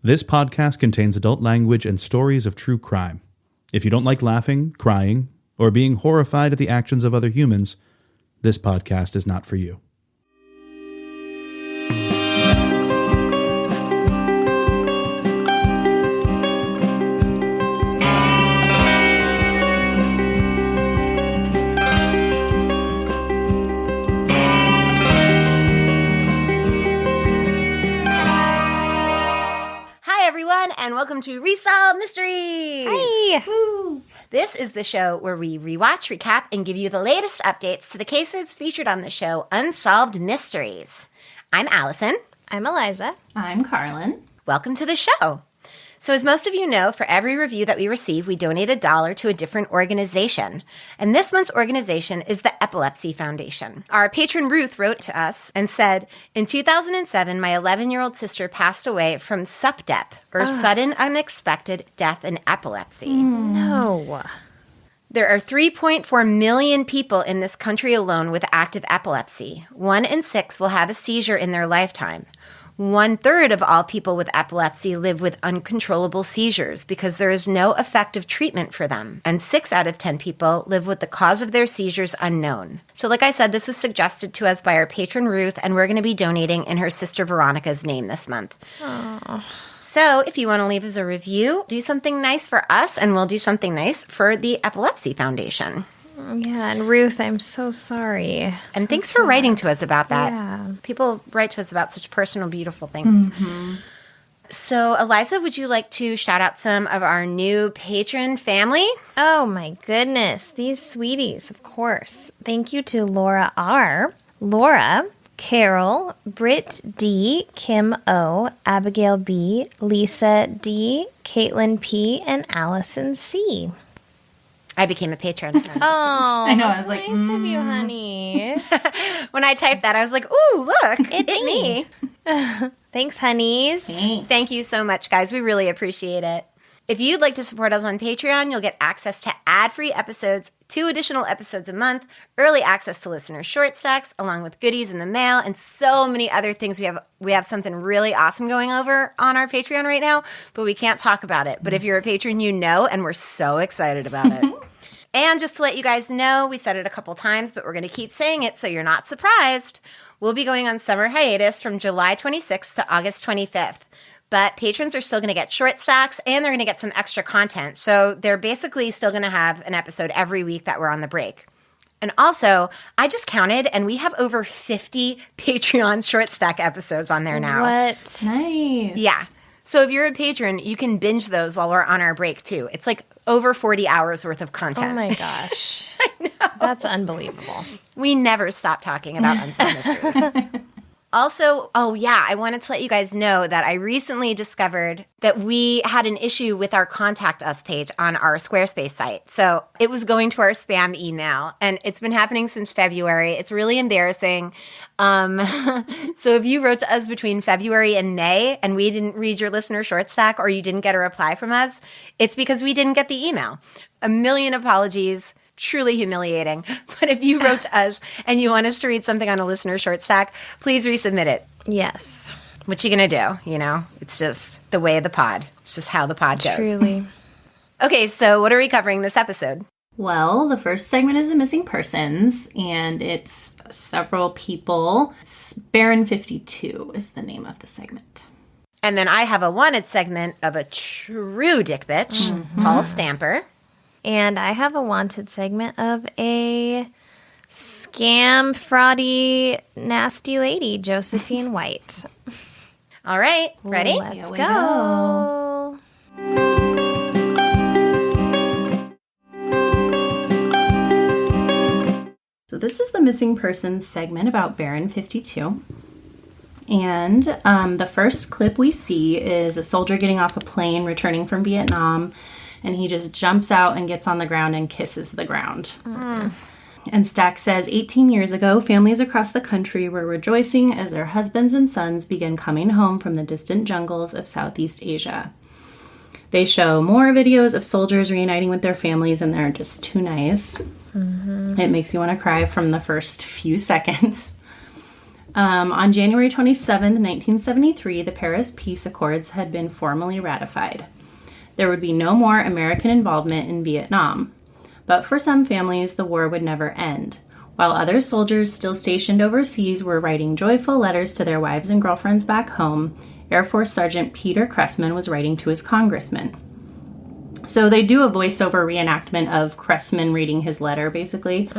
This podcast contains adult language and stories of true crime. If you don't like laughing, crying, or being horrified at the actions of other humans, this podcast is not for you. And welcome to Resolved Mysteries! Hi! Woo. This is the show where we rewatch, recap, and give you the latest updates to the cases featured on the show Unsolved Mysteries. I'm Alison. I'm Eliza. I'm Karlin. Welcome to the show. So as most of you know, for every review that we receive, we donate $1 to a different organization. And this month's organization is the Epilepsy Foundation. Our patron Ruth wrote to us and said, in 2007, my 11-year-old sister passed away from SUPDEP, or sudden unexpected death in epilepsy. No. There are 3.4 million people in this country alone with active epilepsy. 1 in 6 will have a seizure in their lifetime. 1/3 of all people with epilepsy live with uncontrollable seizures because there is no effective treatment for them. And 6 out of 10 people live with the cause of their seizures unknown. So like I said, this was suggested to us by our patron Ruth, and we're going to be donating in her sister Veronica's name this month. Aww. So if you want to leave us a review, do something nice for us, and we'll do something nice for the Epilepsy Foundation. Yeah, and Ruth, I'm so sorry. And so thanks for writing to us about that. Yeah. People write to us about such personal, beautiful things. Mm-hmm. So, Eliza, would you like to shout out some of our new patron family? Oh, my goodness. These sweeties, of course. Thank you to Laura R., Laura, Carol, Britt D., Kim O., Abigail B., Lisa D., Caitlin P., and Allison C. I became a patron. Oh, I know. I was like, nice of you, honey. When I typed that, I was like, ooh, look, It's me. Thanks, honeys. Thanks. Thank you so much, guys. We really appreciate it. If you'd like to support us on Patreon, you'll get access to ad-free episodes, 2 additional episodes a month, early access to listener short stacks, along with goodies in the mail, and so many other things. We have something really awesome going over on our Patreon right now, but we can't talk about it. But if you're a patron, you know, and we're so excited about it. And just to let you guys know, we said it a couple times, but we're going to keep saying it so you're not surprised. We'll be going on summer hiatus from July 26th to August 25th. But patrons are still going to get short stacks, and they're going to get some extra content. So they're basically still going to have an episode every week that we're on the break. And also, I just counted, and we have over 50 Patreon short stack episodes on there now. What? Nice. Yeah. So if you're a patron, you can binge those while we're on our break, too. It's like over 40 hours worth of content. Oh, my gosh. I know. That's unbelievable. We never stop talking about Unsolved Mysteries. Also, I wanted to let you guys know that I recently discovered that we had an issue with our Contact Us page on our Squarespace site. So it was going to our spam email, and it's been happening since February. It's really embarrassing. So if you wrote to us between February and May and we didn't read your listener short stack, or you didn't get a reply from us, it's because we didn't get the email. A million apologies. Truly humiliating. But if you wrote to us and you want us to read something on a listener short stack, please resubmit it. Yes. What you gonna do? You know, it's just the way of the pod. It's just how the pod goes. Truly. Okay, so what are we covering this episode? Well, the first segment is the missing persons, and it's several people. It's Baron 52 is the name of the segment. And then I have a wanted segment of a true dick bitch, Paul Stamper. And I have a wanted segment of a scam, fraudy, nasty lady, Josephine White. All right, ready? Let's Here we go. So this is the missing persons segment about Baron 52. And the first clip we see is a soldier getting off a plane returning from Vietnam, and he just jumps out and gets on the ground and kisses the ground. And Stack says, 18 years ago, families across the country were rejoicing as their husbands and sons began coming home from the distant jungles of Southeast Asia. They show more videos of soldiers reuniting with their families, and they're just too nice. It makes you want to cry from the first few seconds. On January 27, 1973, the Paris Peace Accords had been formally ratified. There would be no more American involvement in Vietnam. But for some families, the war would never end. While other soldiers still stationed overseas were writing joyful letters to their wives and girlfriends back home, Air Force Sergeant Peter Cressman was writing to his congressman. So they do a voiceover reenactment of Cressman reading his letter, basically.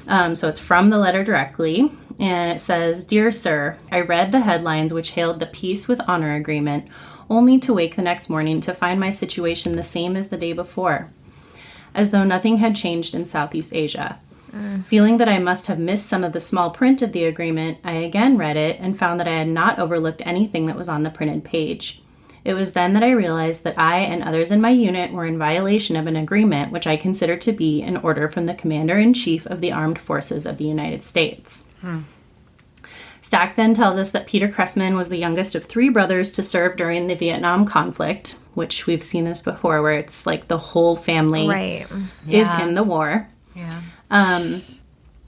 So it's from the letter directly, and it says, "Dear Sir, I read the headlines which hailed the Peace with Honor Agreement, only to wake the next morning to find my situation the same as the day before, as though nothing had changed in Southeast Asia. Feeling that I must have missed some of the small print of the agreement, I again read it and found that I had not overlooked anything that was on the printed page. It was then that I realized that I and others in my unit were in violation of an agreement which I consider to be an order from the Commander-in-Chief of the Armed Forces of the United States." Stack then tells us that Peter Cressman was the youngest of 3 brothers to serve during the Vietnam conflict, which we've seen this before, where it's like the whole family is in the war.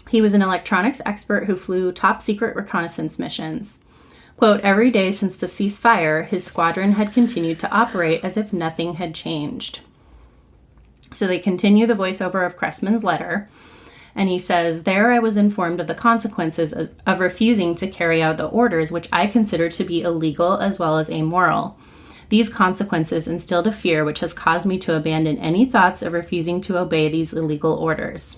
He was an electronics expert who flew top-secret reconnaissance missions. Quote, "Every day since the ceasefire, his squadron had continued to operate as if nothing had changed." So they continue the voiceover of Cressman's letter, and he says, "There I was informed of the consequences of refusing to carry out the orders which I consider to be illegal as well as amoral. These consequences instilled a fear which has caused me to abandon any thoughts of refusing to obey these illegal orders."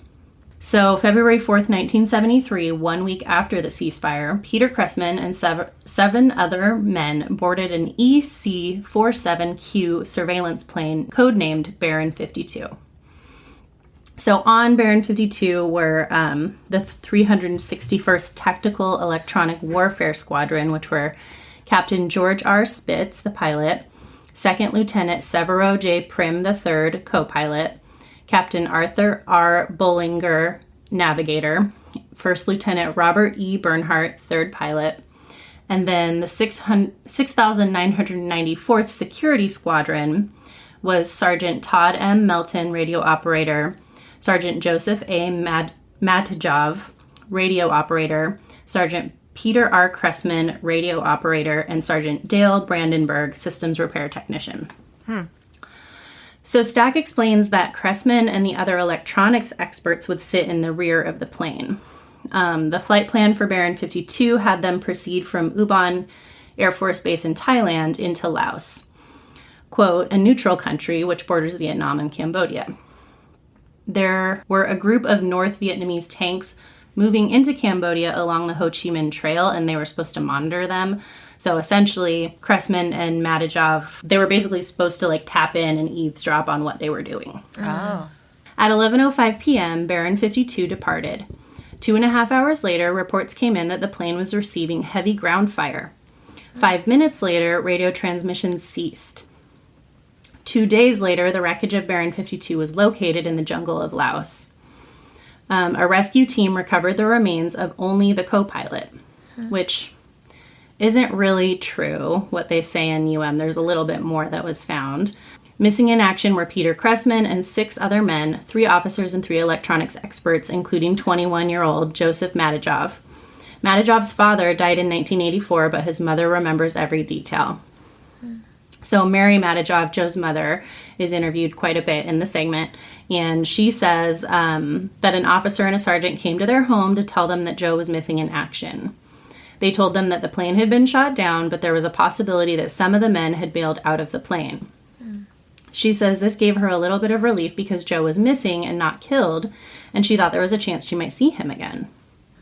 So February 4th, 1973, 1 week after the ceasefire, Peter Cressman and 7 other men boarded an EC-47Q surveillance plane codenamed Baron 52. So on Baron 52 were the 361st Tactical Electronic Warfare Squadron, which were Captain George R. Spitz, the pilot, Second Lieutenant Severo J. Prim III, co-pilot, Captain Arthur R. Bollinger, navigator, First Lieutenant Robert E. Bernhardt, third pilot, and then the 6,994th Security Squadron was Sergeant Todd M. Melton, radio operator, Sergeant Joseph A. Matjov, radio operator, Sergeant Peter R. Cressman, radio operator, and Sergeant Dale Brandenburg, systems repair technician. So Stack explains that Cressman and the other electronics experts would sit in the rear of the plane. The flight plan for Baron 52 had them proceed from Ubon Air Force Base in Thailand into Laos, quote, "a neutral country which borders Vietnam and Cambodia." There were a group of North Vietnamese tanks moving into Cambodia along the Ho Chi Minh Trail, and they were supposed to monitor them. So essentially, Cressman and Matjov, they were basically supposed to tap in and eavesdrop on what they were doing. At 11:05 p.m., Baron 52 departed. 2.5 hours later, reports came in that the plane was receiving heavy ground fire. 5 minutes later, radio transmissions ceased. 2 days later, the wreckage of Baron 52 was located in the jungle of Laos. A rescue team recovered the remains of only the co-pilot, which isn't really true, what they say in UM. There's a little bit more that was found. Missing in action were Peter Cressman and 6 other men, 3 officers and 3 electronics experts, including 21-year-old Joseph Matjov. Matjov's father died in 1984, but his mother remembers every detail. So Mary Matjov, Joe's mother, is interviewed quite a bit in the segment, and she says that an officer and a sergeant came to their home to tell them that Joe was missing in action. They told them that the plane had been shot down, but there was a possibility that some of the men had bailed out of the plane. She says this gave her a little bit of relief because Joe was missing and not killed, and she thought there was a chance she might see him again.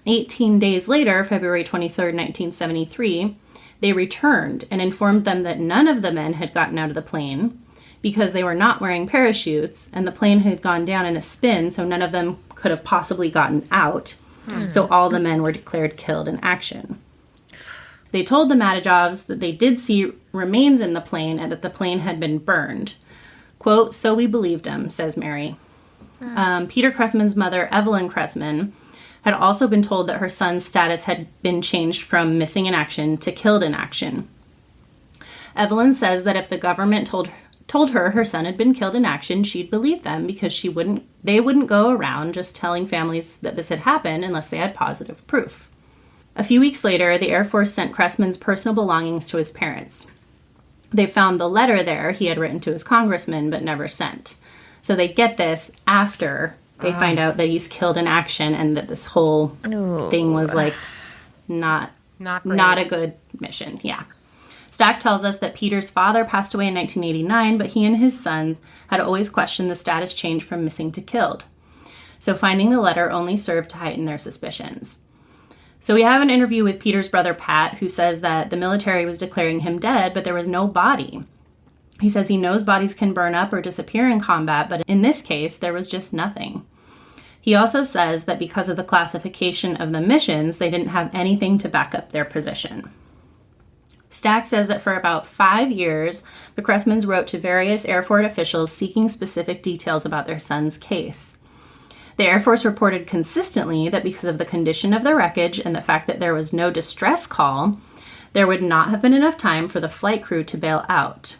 18 days later, February 23rd, 1973, they returned and informed them that none of the men had gotten out of the plane because they were not wearing parachutes, and the plane had gone down in a spin, so none of them could have possibly gotten out. So all the men were declared killed in action. They told the Matjovs that they did see remains in the plane and that the plane had been burned. Quote, "So we believed him," says Mary. Peter Cressman's mother, Evelyn Cressman, had also been told that her son's status had been changed from missing in action to killed in action. Evelyn says that if the government told her her son had been killed in action, she'd believe them because they wouldn't go around just telling families that this had happened unless they had positive proof. A few weeks later, the Air Force sent Cressman's personal belongings to his parents. They found the letter there he had written to his congressman but never sent. So they get this after they find out that he's killed in action and that this whole thing was like not a good mission. Yeah. Stack tells us that Peter's father passed away in 1989, but he and his sons had always questioned the status change from missing to killed. So finding the letter only served to heighten their suspicions. So we have an interview with Peter's brother Pat, who says that the military was declaring him dead, but there was no body. He says he knows bodies can burn up or disappear in combat, but in this case, there was just nothing. He also says that because of the classification of the missions, they didn't have anything to back up their position. Stack says that for about 5 years, the Cressmans wrote to various Air Force officials seeking specific details about their son's case. The Air Force reported consistently that because of the condition of the wreckage and the fact that there was no distress call, there would not have been enough time for the flight crew to bail out.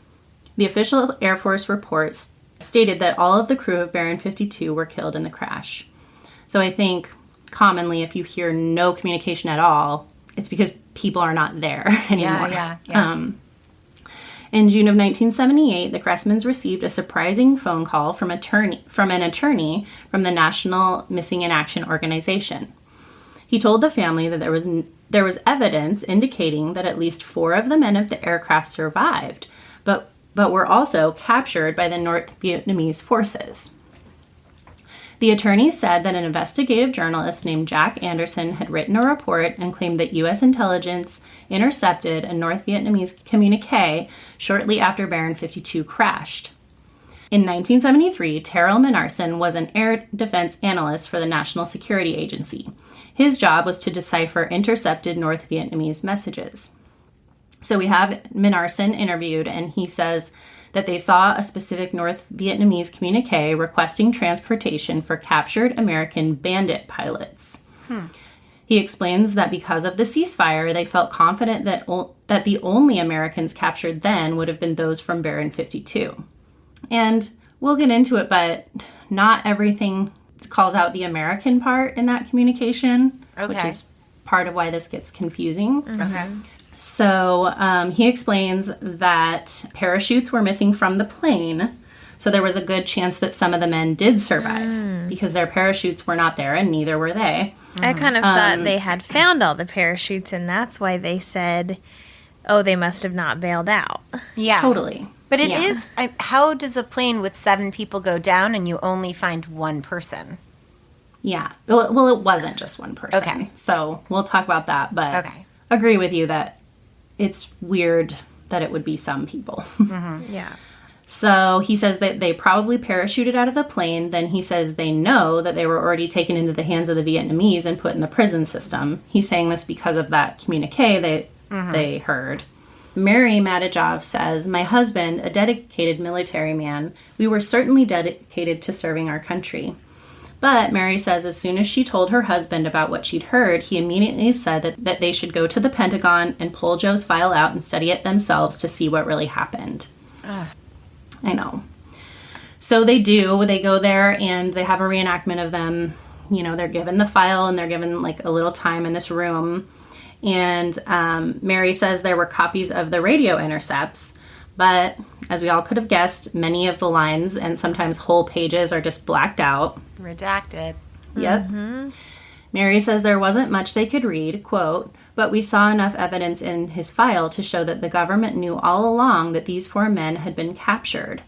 The official Air Force reports stated that all of the crew of Baron 52 were killed in the crash. So I think commonly if you hear no communication at all, it's because people are not there anymore. Yeah. In June of 1978, the Cressmans received a surprising phone call from an attorney from the National Missing in Action Organization. He told the family that there was evidence indicating that at least 4 of the men of the aircraft survived, but were also captured by the North Vietnamese forces. The attorney said that an investigative journalist named Jack Anderson had written a report and claimed that U.S. intelligence intercepted a North Vietnamese communique shortly after Baron 52 crashed. In 1973, Terrell Minarson was an air defense analyst for the National Security Agency. His job was to decipher intercepted North Vietnamese messages. So we have Minarson interviewed, and he says that they saw a specific North Vietnamese communique requesting transportation for captured American bandit pilots. He explains that because of the ceasefire, they felt confident that the only Americans captured then would have been those from Baron 52. And we'll get into it, but not everything calls out the American part in that communication, which is part of why this gets confusing. Okay. So he explains that parachutes were missing from the plane, so there was a good chance that some of the men did survive because their parachutes were not there, and neither were they. I kind of thought they had found all the parachutes, and that's why they said, oh, they must have not bailed out. Yeah. Totally. But it is, how does a plane with 7 people go down and you only find 1 person? Yeah. Well, it wasn't just 1 person. Okay. So we'll talk about that, but agree with you that it's weird that it would be some people. Yeah. So he says that they probably parachuted out of the plane. Then he says they know that they were already taken into the hands of the Vietnamese and put in the prison system. He's saying this because of that communique they heard. Mary Madajov says, my husband, a dedicated military man, we were certainly dedicated to serving our country. But Mary says as soon as she told her husband about what she'd heard, he immediately said that they should go to the Pentagon and pull Joe's file out and study it themselves to see what really happened. I know. So they do. They go there and they have a reenactment of them. You know, they're given the file and they're given like a little time in this room. And Mary says there were copies of the radio intercepts. But as we all could have guessed, many of the lines and sometimes whole pages are just blacked out. Redacted. Yep. Mary says there wasn't much they could read, quote, but we saw enough evidence in his file to show that the government knew all along that these 4 men had been captured.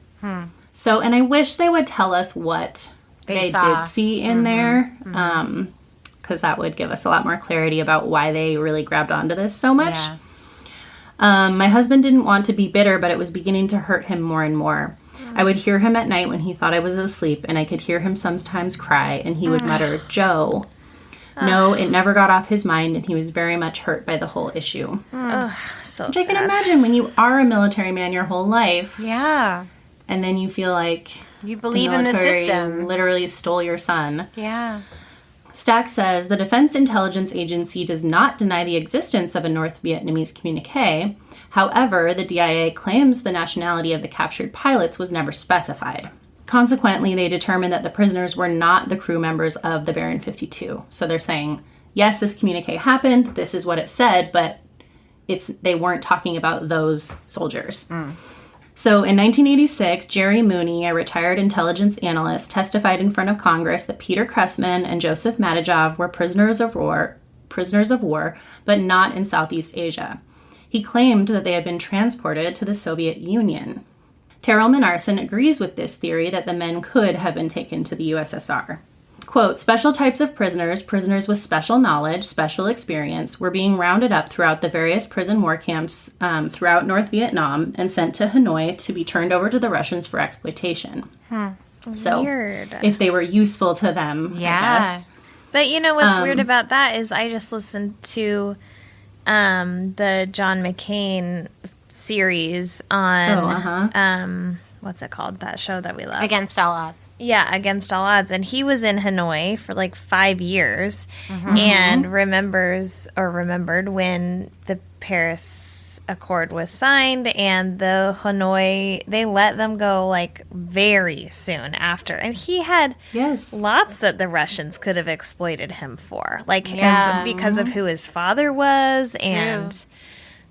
So, and I wish they would tell us what they did see in there, because that would give us a lot more clarity about why they really grabbed onto this so much. Yeah. My husband didn't want to be bitter, but it was beginning to hurt him more and more. I would hear him at night when he thought I was asleep, and I could hear him sometimes cry, and he would mutter, Joe. No, it never got off his mind, and he was very much hurt by the whole issue. So Which I can sad. imagine when you are a military man your whole life, Yeah. and then you feel like You believe in the military system. literally stole your son. Yeah. Stack says the Defense Intelligence Agency does not deny the existence of a North Vietnamese communique. However, the DIA claims the nationality of the captured pilots was never specified. Consequently, they determined that the prisoners were not the crew members of the Baron 52. So they're saying yes, this communique happened. This is what it said, but they weren't talking about those soldiers. So in 1986, Jerry Mooney, a retired intelligence analyst, testified in front of Congress that Peter Kressman and Joseph Madajov were prisoners of war, but not in Southeast Asia. He claimed that they had been transported to the Soviet Union. Terrell Minarson agrees with this theory that the men could have been taken to the USSR. Quote, special types of prisoners with special knowledge, special experience, were being rounded up throughout the various prison war camps throughout North Vietnam and sent to Hanoi to be turned over to the Russians for exploitation. So, Weird. if they were useful to them, I guess. But you know what's weird about that is I just listened to the John McCain series on what's it called? That show that we love. Against All Odds. Yeah, Against All Odds. And he was in Hanoi for like 5 years and remembered when the Paris Accord was signed and the Hanoi, they let them go like very soon after. And he had lots that the Russians could have exploited him for. Like because of who his father was and...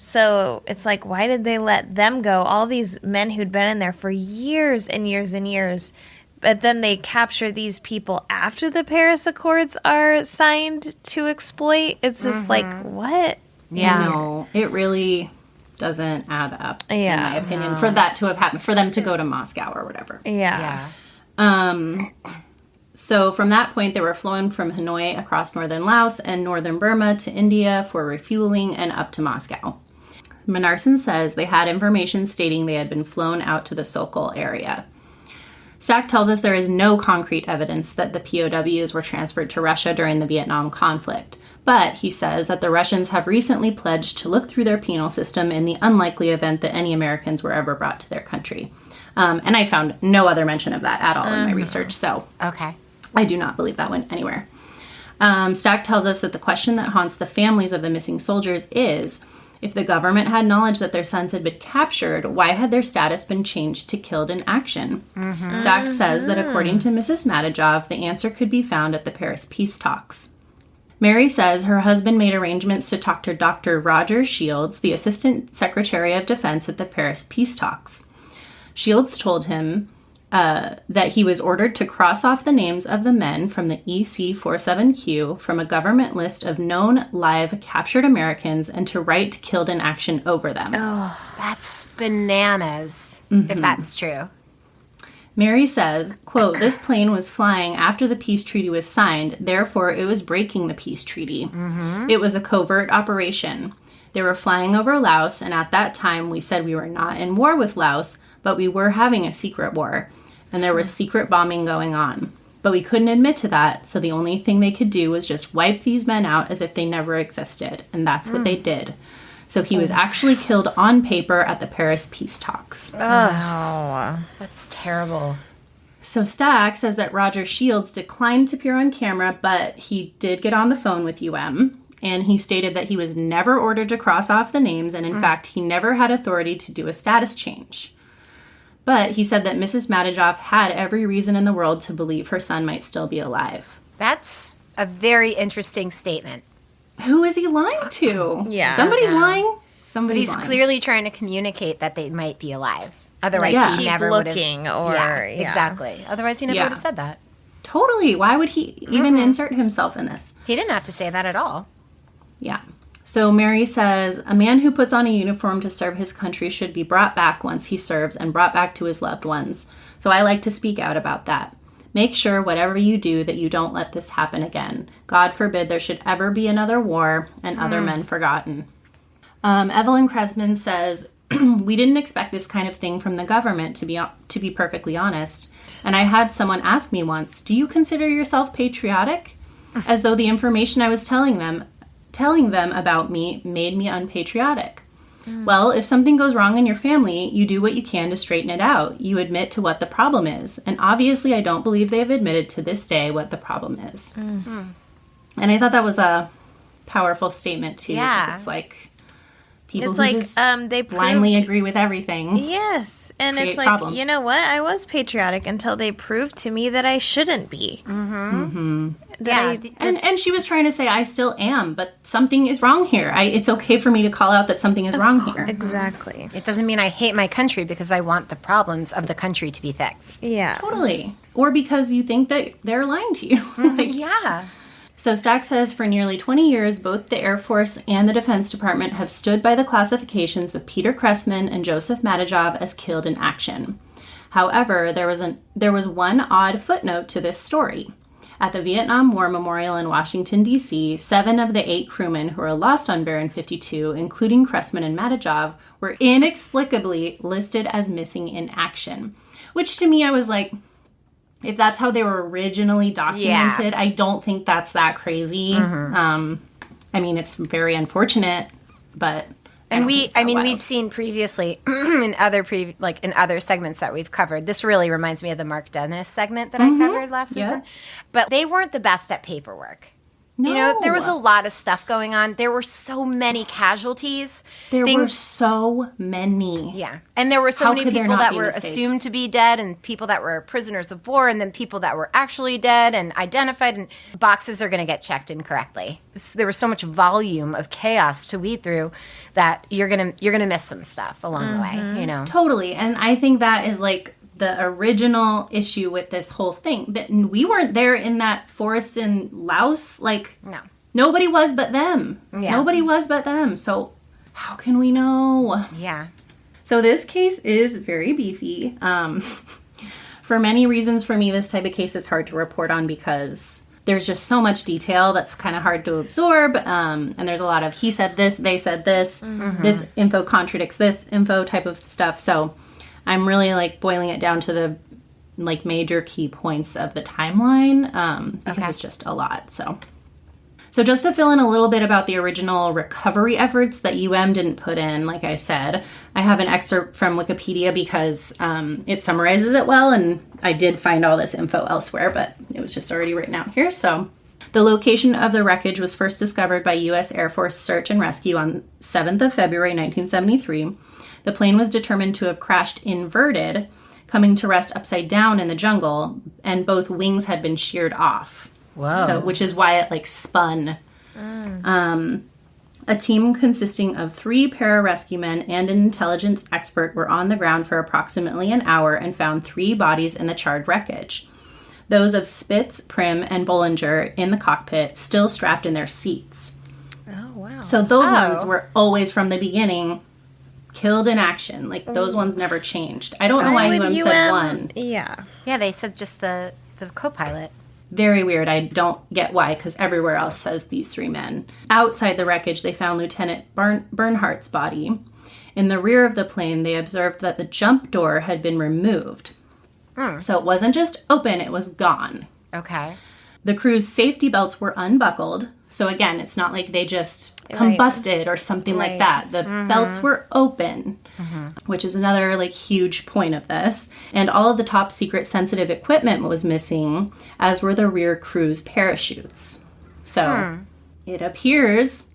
So it's like, why did they let them go? All these men who'd been in there for years and years and years, but then they capture these people after the Paris Accords are signed to exploit. It's just like, what? Yeah. No, it really doesn't add up, in my opinion, for that to have happened, for them to go to Moscow or whatever. So from that point, they were flown from Hanoi across northern Laos and northern Burma to India for refueling and up to Moscow. Minarson says they had information stating they had been flown out to the Sokol area. Stack tells us there is no concrete evidence that the POWs were transferred to Russia during the Vietnam conflict, but he says that the Russians have recently pledged to look through their penal system in the unlikely event that any Americans were ever brought to their country. And I found no other mention of that at all in my research, so I do not believe that went anywhere. Stack tells us that the question that haunts the families of the missing soldiers is, if the government had knowledge that their sons had been captured, why had their status been changed to killed in action? Stack says that according to Mrs. Madajov, the answer could be found at the Paris peace talks. Mary says her husband made arrangements to talk to Dr. Roger Shields, the Assistant Secretary of Defense at the Paris peace talks. Shields told him that he was ordered to cross off the names of the men from the EC-47Q from a government list of known live captured Americans and to write killed in action over them. Oh, that's bananas, if that's true. Mary says, quote, this plane was flying after the peace treaty was signed, therefore it was breaking the peace treaty. It was a covert operation. They were flying over Laos, and at that time we said we were not in war with Laos, but we were having a secret war, and there was secret bombing going on. But we couldn't admit to that, so the only thing they could do was just wipe these men out as if they never existed, and that's what they did. So he was actually killed on paper at the Paris peace talks. Oh, that's terrible. So Stack says that Roger Shields declined to appear on camera, but he did get on the phone with UM. And he stated that he was never ordered to cross off the names, and in fact, he never had authority to do a status change. But he said that Mrs. Madajov had every reason in the world to believe her son might still be alive. That's a very interesting statement. Who is he lying to? Yeah. Somebody's lying. Somebody's But he's lying. clearly trying to communicate that they might be alive. Otherwise, he Keep never would have. looking or Exactly. Otherwise, he never would have said that. Totally. Why would he even insert himself in this? He didn't have to say that at all. Yeah. So Mary says, a man who puts on a uniform to serve his country should be brought back once he serves and brought back to his loved ones. So I like to speak out about that. Make sure, whatever you do, that you don't let this happen again. God forbid there should ever be another war and other men forgotten. Evelyn Kresman says, we didn't expect this kind of thing from the government, to be perfectly honest. And I had someone ask me once, do you consider yourself patriotic? As though the information I was telling them about me made me unpatriotic. Well, if something goes wrong in your family, you do what you can to straighten it out. You admit to what the problem is. And obviously, I don't believe they have admitted to this day what the problem is. And I thought that was a powerful statement, too. Yeah. Because it's like people It's who like just they blindly proved, agree with everything. Yes, and create it's like, problems. you know what? I was patriotic until they proved to me that I shouldn't be. And she was trying to say, I still am, but something is wrong here. It's okay for me to call out that something is wrong here. Exactly. It doesn't mean I hate my country because I want the problems of the country to be fixed. Yeah. Totally. Or because you think that they're lying to you. Yeah. So Stack says for nearly 20 years, both the Air Force and the Defense Department have stood by the classifications of Peter Cressman and Joseph Madajov as killed in action. However, there was one odd footnote to this story. At the Vietnam War Memorial in Washington, D.C., 7 of the 8 crewmen who were lost on Baron 52, including Cressman and Madajov, were inexplicably listed as missing in action. Which to me, I was like, if that's how they were originally documented, I don't think that's that crazy. I mean, it's very unfortunate, but... And we've seen previously in other segments that we've covered. This really reminds me of the Mark Dennis segment that I covered last season. But they weren't the best at paperwork. No. You know, there was a lot of stuff going on. There were so many casualties. There were so many. Yeah. And there were so many people that were assumed to be dead and people that were prisoners of war and then people that were actually dead and identified, and boxes are going to get checked incorrectly. There was so much volume of chaos to weed through that you're going to miss some stuff along the way, you know. Totally. And I think that is like the original issue with this whole thing, that we weren't there in that forest in Laos. Like, no, nobody was but them. Yeah. Nobody was but them. So how can we know? Yeah. So this case is very beefy. For many reasons, for me, this type of case is hard to report on because there's just so much detail that's kind of hard to absorb. And there's a lot of he said this, they said this, this info contradicts this info type of stuff. So I'm really like boiling it down to the like major key points of the timeline because it's just a lot. So just to fill in a little bit about the original recovery efforts that UM didn't put in, like I said, I have an excerpt from Wikipedia because it summarizes it well, and I did find all this info elsewhere, but it was just already written out here. So the location of the wreckage was first discovered by U.S. Air Force Search and Rescue on 7th of February, 1973. The plane was determined to have crashed inverted, coming to rest upside down in the jungle, and both wings had been sheared off. Whoa. So, which is why it, like, spun. A team consisting of 3 pararescuemen and an intelligence expert were on the ground for approximately an hour and found 3 bodies in the charred wreckage. Those of Spitz, Prim, and Bollinger in the cockpit, still strapped in their seats. Oh, wow. So those ones were always, from the beginning, killed in action. Like, those ones never changed. I don't know why UM said one. Yeah. Yeah, they said just the co-pilot. Very weird. I don't get why, because everywhere else says these 3 men. Outside the wreckage, they found Lieutenant Bernhardt's body. In the rear of the plane, they observed that the jump door had been removed. So it wasn't just open, it was gone. Okay. The crew's safety belts were unbuckled. So again, it's not like they just combusted or something like that. The belts were open, which is another like huge point of this. And all of the top secret sensitive equipment was missing, as were the rear crew's parachutes. So it appears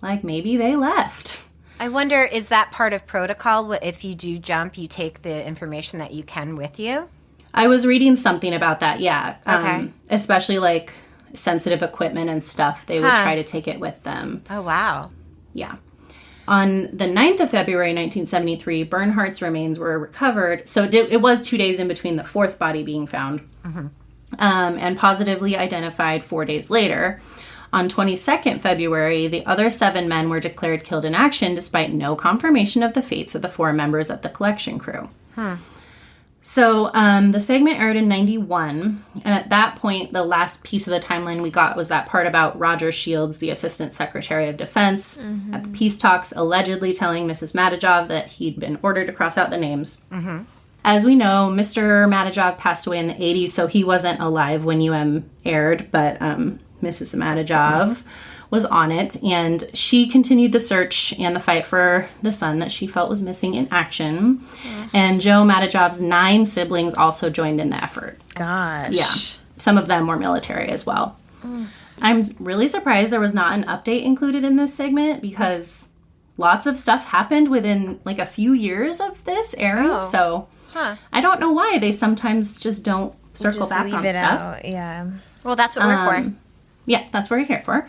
like maybe they left. I wonder, is that part of protocol? If you do jump, you take the information that you can with you? I was reading something about that, yeah. Okay. Especially like sensitive equipment and stuff, they would try to take it with them. Oh, wow. Yeah. On the 9th of February, 1973, Bernhardt's remains were recovered. So it was 2 days in between the 4th body being found and positively identified 4 days later. On 22nd February, the other 7 men were declared killed in action despite no confirmation of the fates of the 4 members of the collection crew. So the segment aired in 91, and at that point, the last piece of the timeline we got was that part about Roger Shields, the Assistant Secretary of Defense, at the peace talks, allegedly telling Mrs. Madajov that he'd been ordered to cross out the names. As we know, Mr. Madajov passed away in the 80s, so he wasn't alive when UM aired, but Mrs. Madajov was on it, and she continued the search and the fight for the son that she felt was missing in action. And Joe Madajov's 9 siblings also joined in the effort. Gosh. Yeah. Some of them were military as well. I'm really surprised there was not an update included in this segment because lots of stuff happened within like a few years of this airing. So I don't know why they sometimes just don't circle back on stuff. Yeah. Well, that's what we're for. Yeah, that's what we're here for.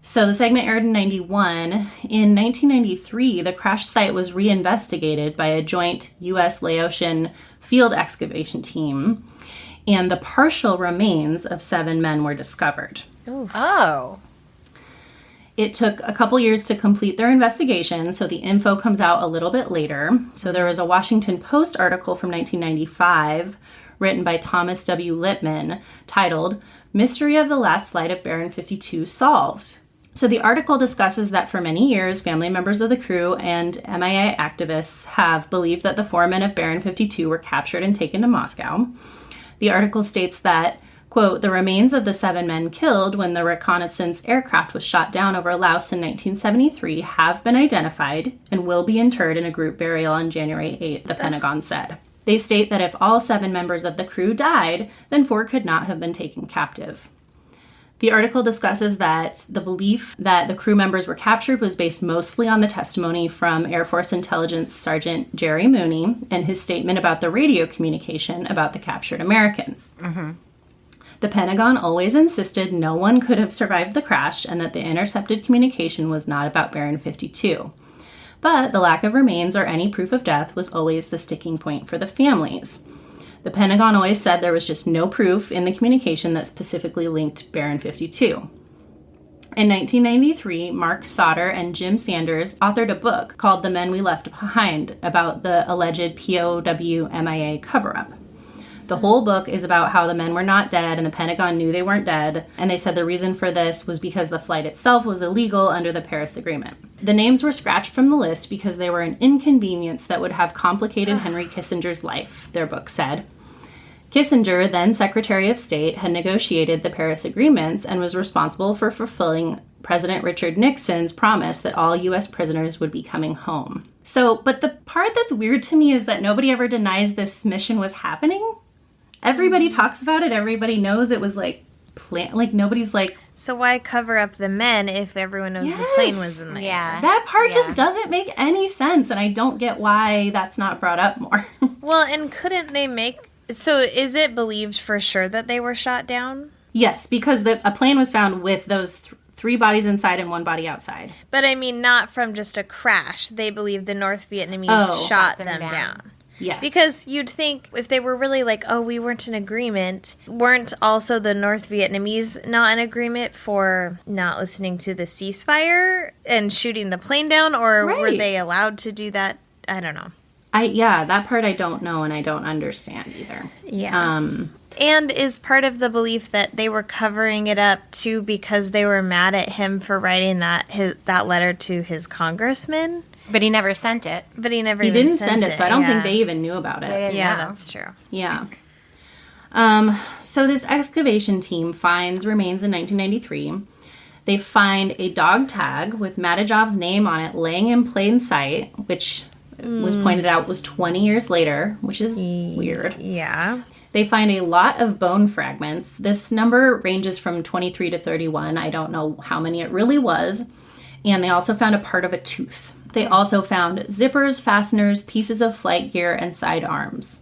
So the segment aired in 91. In 1993, the crash site was reinvestigated by a joint U.S. Laotian field excavation team, and the partial remains of 7 men were discovered. Ooh. Oh. It took a couple years to complete their investigation, so the info comes out a little bit later. So there was a Washington Post article from 1995 written by Thomas W. Lippman titled, "Mystery of the Last Flight of Baron 52 Solved." So the article discusses that for many years, family members of the crew and MIA activists have believed that the 4 men of Baron 52 were captured and taken to Moscow. The article states that, quote, "The remains of the 7 men killed when the reconnaissance aircraft was shot down over Laos in 1973 have been identified and will be interred in a group burial on January 8th," the Pentagon said. They state that if all 7 members of the crew died, then 4 could not have been taken captive. The article discusses that the belief that the crew members were captured was based mostly on the testimony from Air Force Intelligence Sergeant Jerry Mooney and his statement about the radio communication about the captured Americans. Mm-hmm. The Pentagon always insisted no one could have survived the crash and that the intercepted communication was not about Baron 52. But the lack of remains or any proof of death was always the sticking point for the families. The Pentagon always said there was just no proof in the communication that specifically linked Baron 52. In 1993, Mark Sauter and Jim Sanders authored a book called The Men We Left Behind about the alleged POW MIA cover-up. The whole book is about how the men were not dead and the Pentagon knew they weren't dead, and they said the reason for this was because the flight itself was illegal under the Paris Agreement. The names were scratched from the list because they were an inconvenience that would have complicated Henry Kissinger's life, their book said. Kissinger, then Secretary of State, had negotiated the Paris Agreements and was responsible for fulfilling President Richard Nixon's promise that all U.S. prisoners would be coming home. But the part that's weird to me is that nobody ever denies this mission was happening. Everybody talks about it. Everybody knows it was nobody's like... So why cover up the men if everyone knows the plane was in there? Yeah. That part just doesn't make any sense, and I don't get why that's not brought up more. Well, and couldn't they make... So is it believed for sure that they were shot down? Yes, because a plane was found with those 3 bodies inside and 1 body outside. But I mean, not from just a crash. They believe the North Vietnamese shot them down. Yes. Because you'd think if they were really like, oh, we weren't in agreement, weren't also the North Vietnamese not in agreement for not listening to the ceasefire and shooting the plane down? Or were they allowed to do that? I don't know. That part I don't know and I don't understand either. Yeah. And is part of the belief that they were covering it up too because they were mad at him for writing that letter to his congressman? But he never sent it. He didn't send it, so I don't think they even knew about it. Yeah, that's true. Yeah. So this excavation team finds remains in 1993. They find a dog tag with Matijov's name on it laying in plain sight, which was pointed out was 20 years later, which is weird. Yeah. They find a lot of bone fragments. This number ranges from 23 to 31. I don't know how many it really was. And they also found a part of a tooth. They also found zippers, fasteners, pieces of flight gear, and side arms.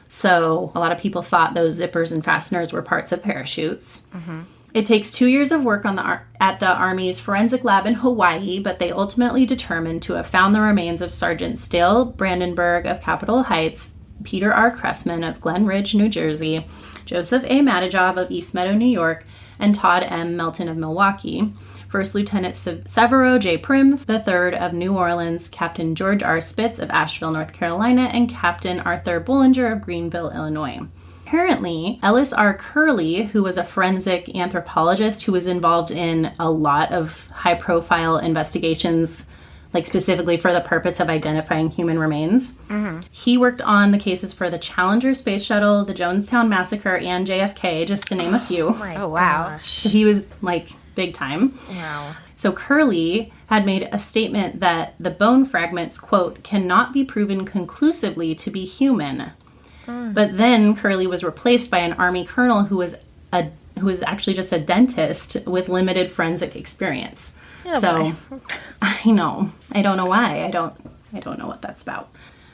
So a lot of people thought those zippers and fasteners were parts of parachutes. Mm-hmm. It takes 2 years of work at the Army's forensic lab in Hawaii, but they ultimately determined to have found the remains of Sergeant Dale Brandenburg of Capitol Heights, Peter R. Cressman of Glen Ridge, New Jersey, Joseph A. Matijov of East Meadow, New York, and Todd M. Melton of Milwaukee, First Lieutenant Severo J. Prim III of New Orleans, Captain George R. Spitz of Asheville, North Carolina, and Captain Arthur Bollinger of Greenville, Illinois. Apparently, Ellis R. Curley, who was a forensic anthropologist who was involved in a lot of high-profile investigations, like specifically for the purpose of identifying human remains. Mm-hmm. He worked on the cases for the Challenger Space Shuttle, the Jonestown Massacre, and JFK, just to name a few. Oh, wow. Gosh. So he was, big time. Wow. So Curley had made a statement that the bone fragments, quote, cannot be proven conclusively to be human. But then Curley was replaced by an Army colonel who was actually just a dentist with limited forensic experience. Oh, so boy. I know. I don't know why. I don't know what that's about.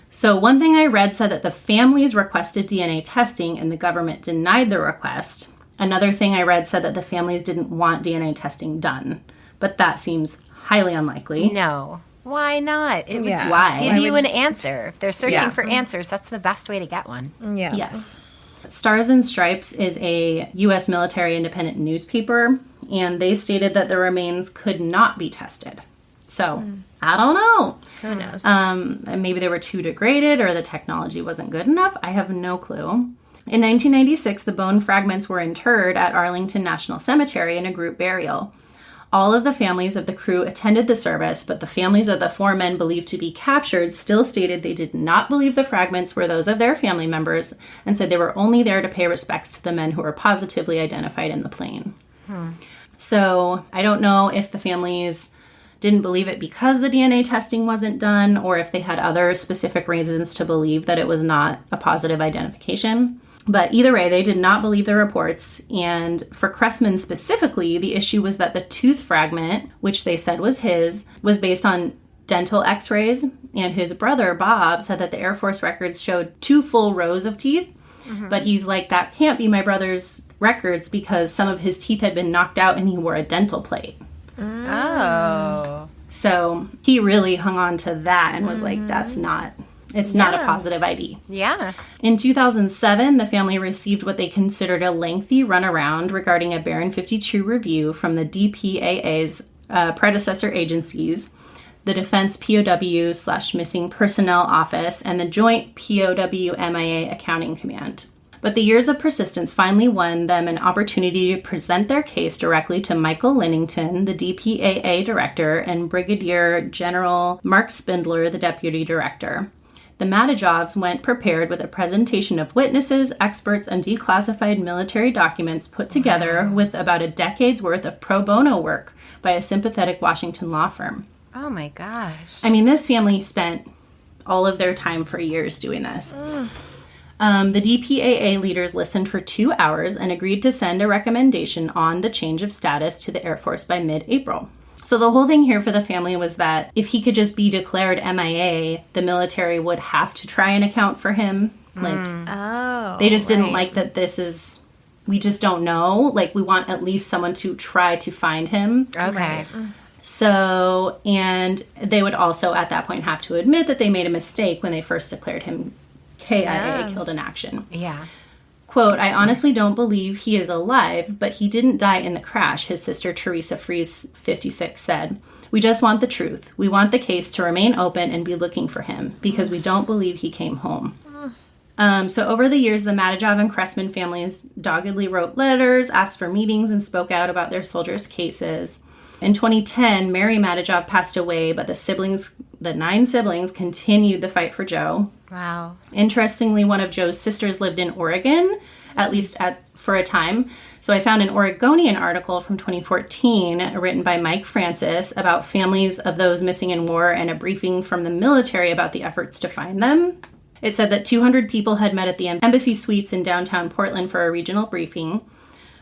So one thing I read said that the families requested DNA testing and the government denied the request. Another thing I read said that the families didn't want DNA testing done, but that seems highly unlikely. No. Why not? It would Yeah. just Why? give you an answer. If they're searching Yeah. for answers, that's the best way to get one. Yeah. Yes. Stars and Stripes is a U.S. military independent newspaper, and they stated that the remains could not be tested. So, I don't know. Who knows? Maybe they were too degraded or the technology wasn't good enough. I have no clue. In 1996, the bone fragments were interred at Arlington National Cemetery in a group burial. All of the families of the crew attended the service, but the families of the 4 men believed to be captured still stated they did not believe the fragments were those of their family members and said they were only there to pay respects to the men who were positively identified in the plane. So I don't know if the families didn't believe it because the DNA testing wasn't done or if they had other specific reasons to believe that it was not a positive identification. But either way, they did not believe the reports. And for Cressman specifically, the issue was that the tooth fragment, which they said was his, was based on dental x-rays. And his brother, Bob, said that the Air Force records showed 2 full rows of teeth. But he's like, that can't be my brother's records because some of his teeth had been knocked out and he wore a dental plate. Oh. So he really hung on to that and was like, it's not a positive ID. Yeah. In 2007, the family received what they considered a lengthy runaround regarding a Baron 52 review from the DPAA's predecessor agencies, the Defense POW/Missing Personnel Office, and the Joint POW-MIA Accounting Command. But the years of persistence finally won them an opportunity to present their case directly to Michael Linnington, the DPAA director, and Brigadier General Mark Spindler, the deputy director. The Madajovs went prepared with a presentation of witnesses, experts, and declassified military documents put together with about a decade's worth of pro bono work by a sympathetic Washington law firm. Oh my gosh. I mean, this family spent all of their time for years doing this. The DPAA leaders listened for 2 hours and agreed to send a recommendation on the change of status to the Air Force by mid-April. So the whole thing here for the family was that if he could just be declared MIA, the military would have to try and account for him. They just didn't like that we just don't know. Like, we want at least someone to try to find him. Okay. So, and they would also at that point have to admit that they made a mistake when they first declared him KIA, killed in action. Yeah. Quote, I honestly don't believe he is alive, but he didn't die in the crash, his sister Teresa Fries, 56, said. We just want the truth. We want the case to remain open and be looking for him, because we don't believe he came home. So over the years, the Madajov and Cressman families doggedly wrote letters, asked for meetings, and spoke out about their soldiers' cases. In 2010, Mary Madajov passed away, but the 9 siblings continued the fight for Joe. Wow. Interestingly, one of Joe's sisters lived in Oregon, at least for a time. So I found an Oregonian article from 2014 written by Mike Francis about families of those missing in war and a briefing from the military about the efforts to find them. It said that 200 people had met at the embassy suites in downtown Portland for a regional briefing.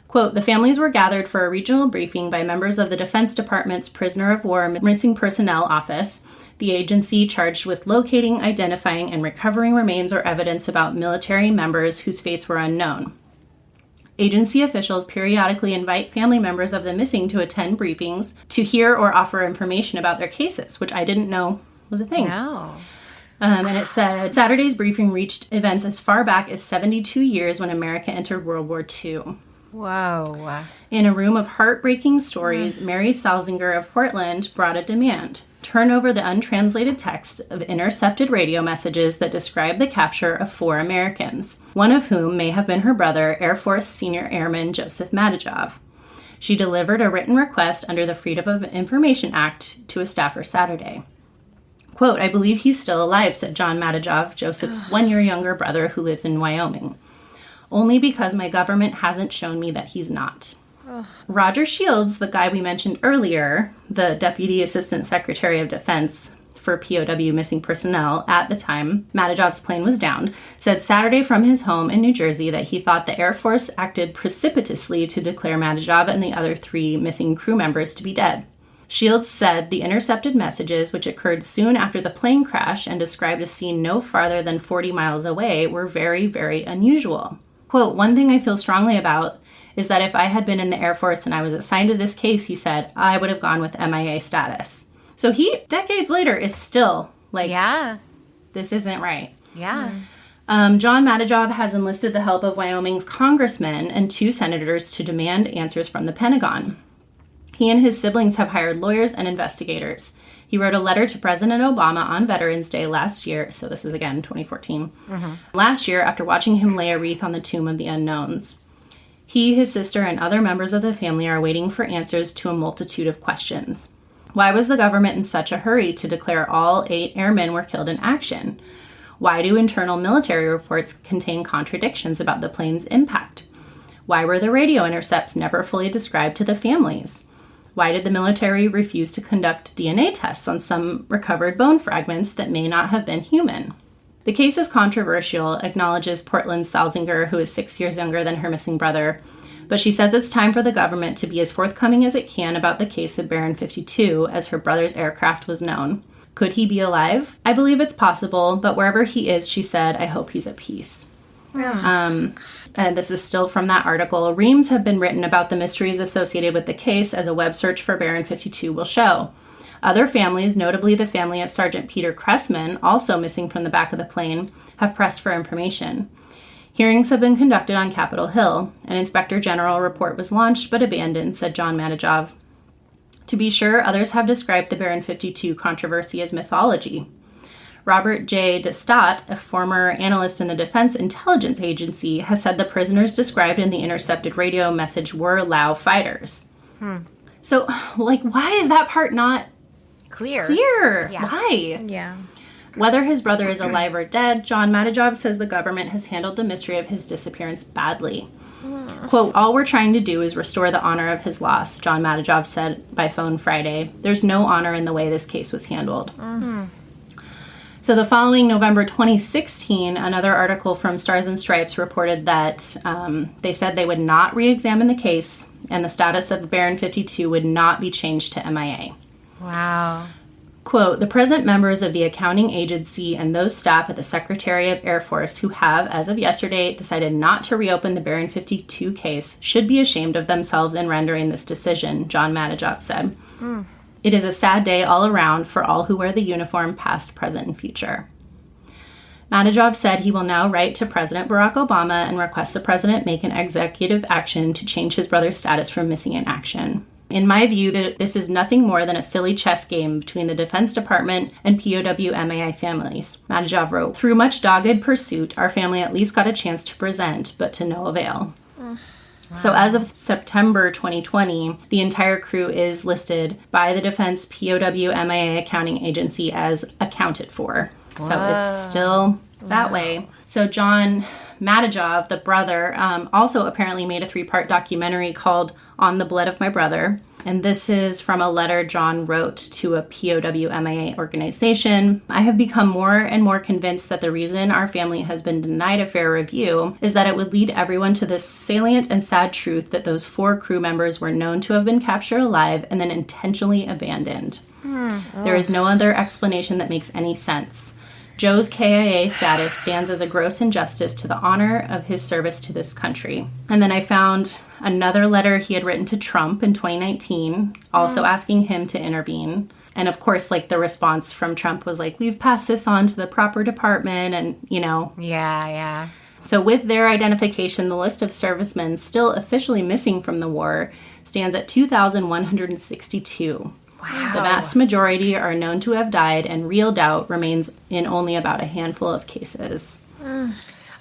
Quote, the families were gathered for a regional briefing by members of the Defense Department's Prisoner of War Missing Personnel Office, the agency charged with locating, identifying, and recovering remains or evidence about military members whose fates were unknown. Agency officials periodically invite family members of the missing to attend briefings to hear or offer information about their cases, which I didn't know was a thing. No. And it said, Saturday's briefing reached events as far back as 72 years when America entered World War II. Whoa. In a room of heartbreaking stories, Mary Salzinger of Portland brought a demand. Turn over the untranslated text of intercepted radio messages that describe the capture of 4 Americans, one of whom may have been her brother, Air Force Senior Airman Joseph Madajov. She delivered a written request under the Freedom of Information Act to a staffer Saturday. Quote, I believe he's still alive, said John Madajov, Joseph's 1-year younger brother who lives in Wyoming. Only because my government hasn't shown me that he's not. Roger Shields, the guy we mentioned earlier, the Deputy Assistant Secretary of Defense for POW missing personnel at the time Madajov's plane was downed, said Saturday from his home in New Jersey that he thought the Air Force acted precipitously to declare Madajov and the other 3 missing crew members to be dead. Shields said the intercepted messages, which occurred soon after the plane crash and described a scene no farther than 40 miles away, were very, very unusual. Quote, "One thing I feel strongly about is that if I had been in the Air Force and I was assigned to this case," he said, "I would have gone with MIA status." So he, decades later, is still like, this isn't right. Yeah. John Madajov has enlisted the help of Wyoming's congressmen and 2 senators to demand answers from the Pentagon. He and his siblings have hired lawyers and investigators. He wrote a letter to President Obama on Veterans Day last year, so this is again 2014, last year after watching him lay a wreath on the tomb of the unknowns. He, his sister, and other members of the family are waiting for answers to a multitude of questions. Why was the government in such a hurry to declare all 8 airmen were killed in action? Why do internal military reports contain contradictions about the plane's impact? Why were the radio intercepts never fully described to the families? Why did the military refuse to conduct DNA tests on some recovered bone fragments that may not have been human? The case is controversial, acknowledges Portland Salzinger, who is 6 years younger than her missing brother, but she says it's time for the government to be as forthcoming as it can about the case of Baron 52, as her brother's aircraft was known. Could he be alive? I believe it's possible, but wherever he is, she said, I hope he's at peace. And this is still from that article. Reams have been written about the mysteries associated with the case, as a web search for Baron 52 will show. Other families, notably the family of Sergeant Peter Cressman, also missing from the back of the plane, have pressed for information. Hearings have been conducted on Capitol Hill. An Inspector General report was launched but abandoned, said John Madajov. To be sure, others have described the Baron 52 controversy as mythology. Robert J. DeStott, a former analyst in the Defense Intelligence Agency, has said the prisoners described in the intercepted radio message were Lao fighters. So, why is that part not clear? Yeah. Why? Yeah. Whether his brother is alive or dead, John Madajov says the government has handled the mystery of his disappearance badly. Quote, "All we're trying to do is restore the honor of his loss," John Madajov said by phone Friday. "There's no honor in the way this case was handled." So the following November 2016, another article from Stars and Stripes reported that they said they would not re-examine the case and the status of Baron 52 would not be changed to MIA. Wow. Quote, "The present members of the accounting agency and those staff at the Secretary of Air Force who have, as of yesterday, decided not to reopen the Baron 52 case should be ashamed of themselves in rendering this decision," John Madajov said. "It is a sad day all around for all who wear the uniform, past, present, and future." Madajov said he will now write to President Barack Obama and request the president make an executive action to change his brother's status from missing in action. "In my view, this is nothing more than a silly chess game between the Defense Department and POW MAI families," Madajov wrote. "Through much dogged pursuit, our family at least got a chance to present, but to no avail." So as of September 2020, the entire crew is listed by the Defense POW MIA Accounting Agency as accounted for. So it's still that way. So John Madajov, the brother, also apparently made a 3-part documentary called On the Blood of My Brother. And this is from a letter John wrote to a POW MIA organization. "I have become more and more convinced that the reason our family has been denied a fair review is that it would lead everyone to this salient and sad truth that those 4 crew members were known to have been captured alive and then intentionally abandoned. There is no other explanation that makes any sense. Joe's KIA status stands as a gross injustice to the honor of his service to this country." And then I found another letter he had written to Trump in 2019, also asking him to intervene. And of course, the response from Trump was "We've passed this on to the proper department," and, Yeah. So with their identification, the list of servicemen still officially missing from the war stands at 2,162. Wow. The vast majority are known to have died, and real doubt remains in only about a handful of cases.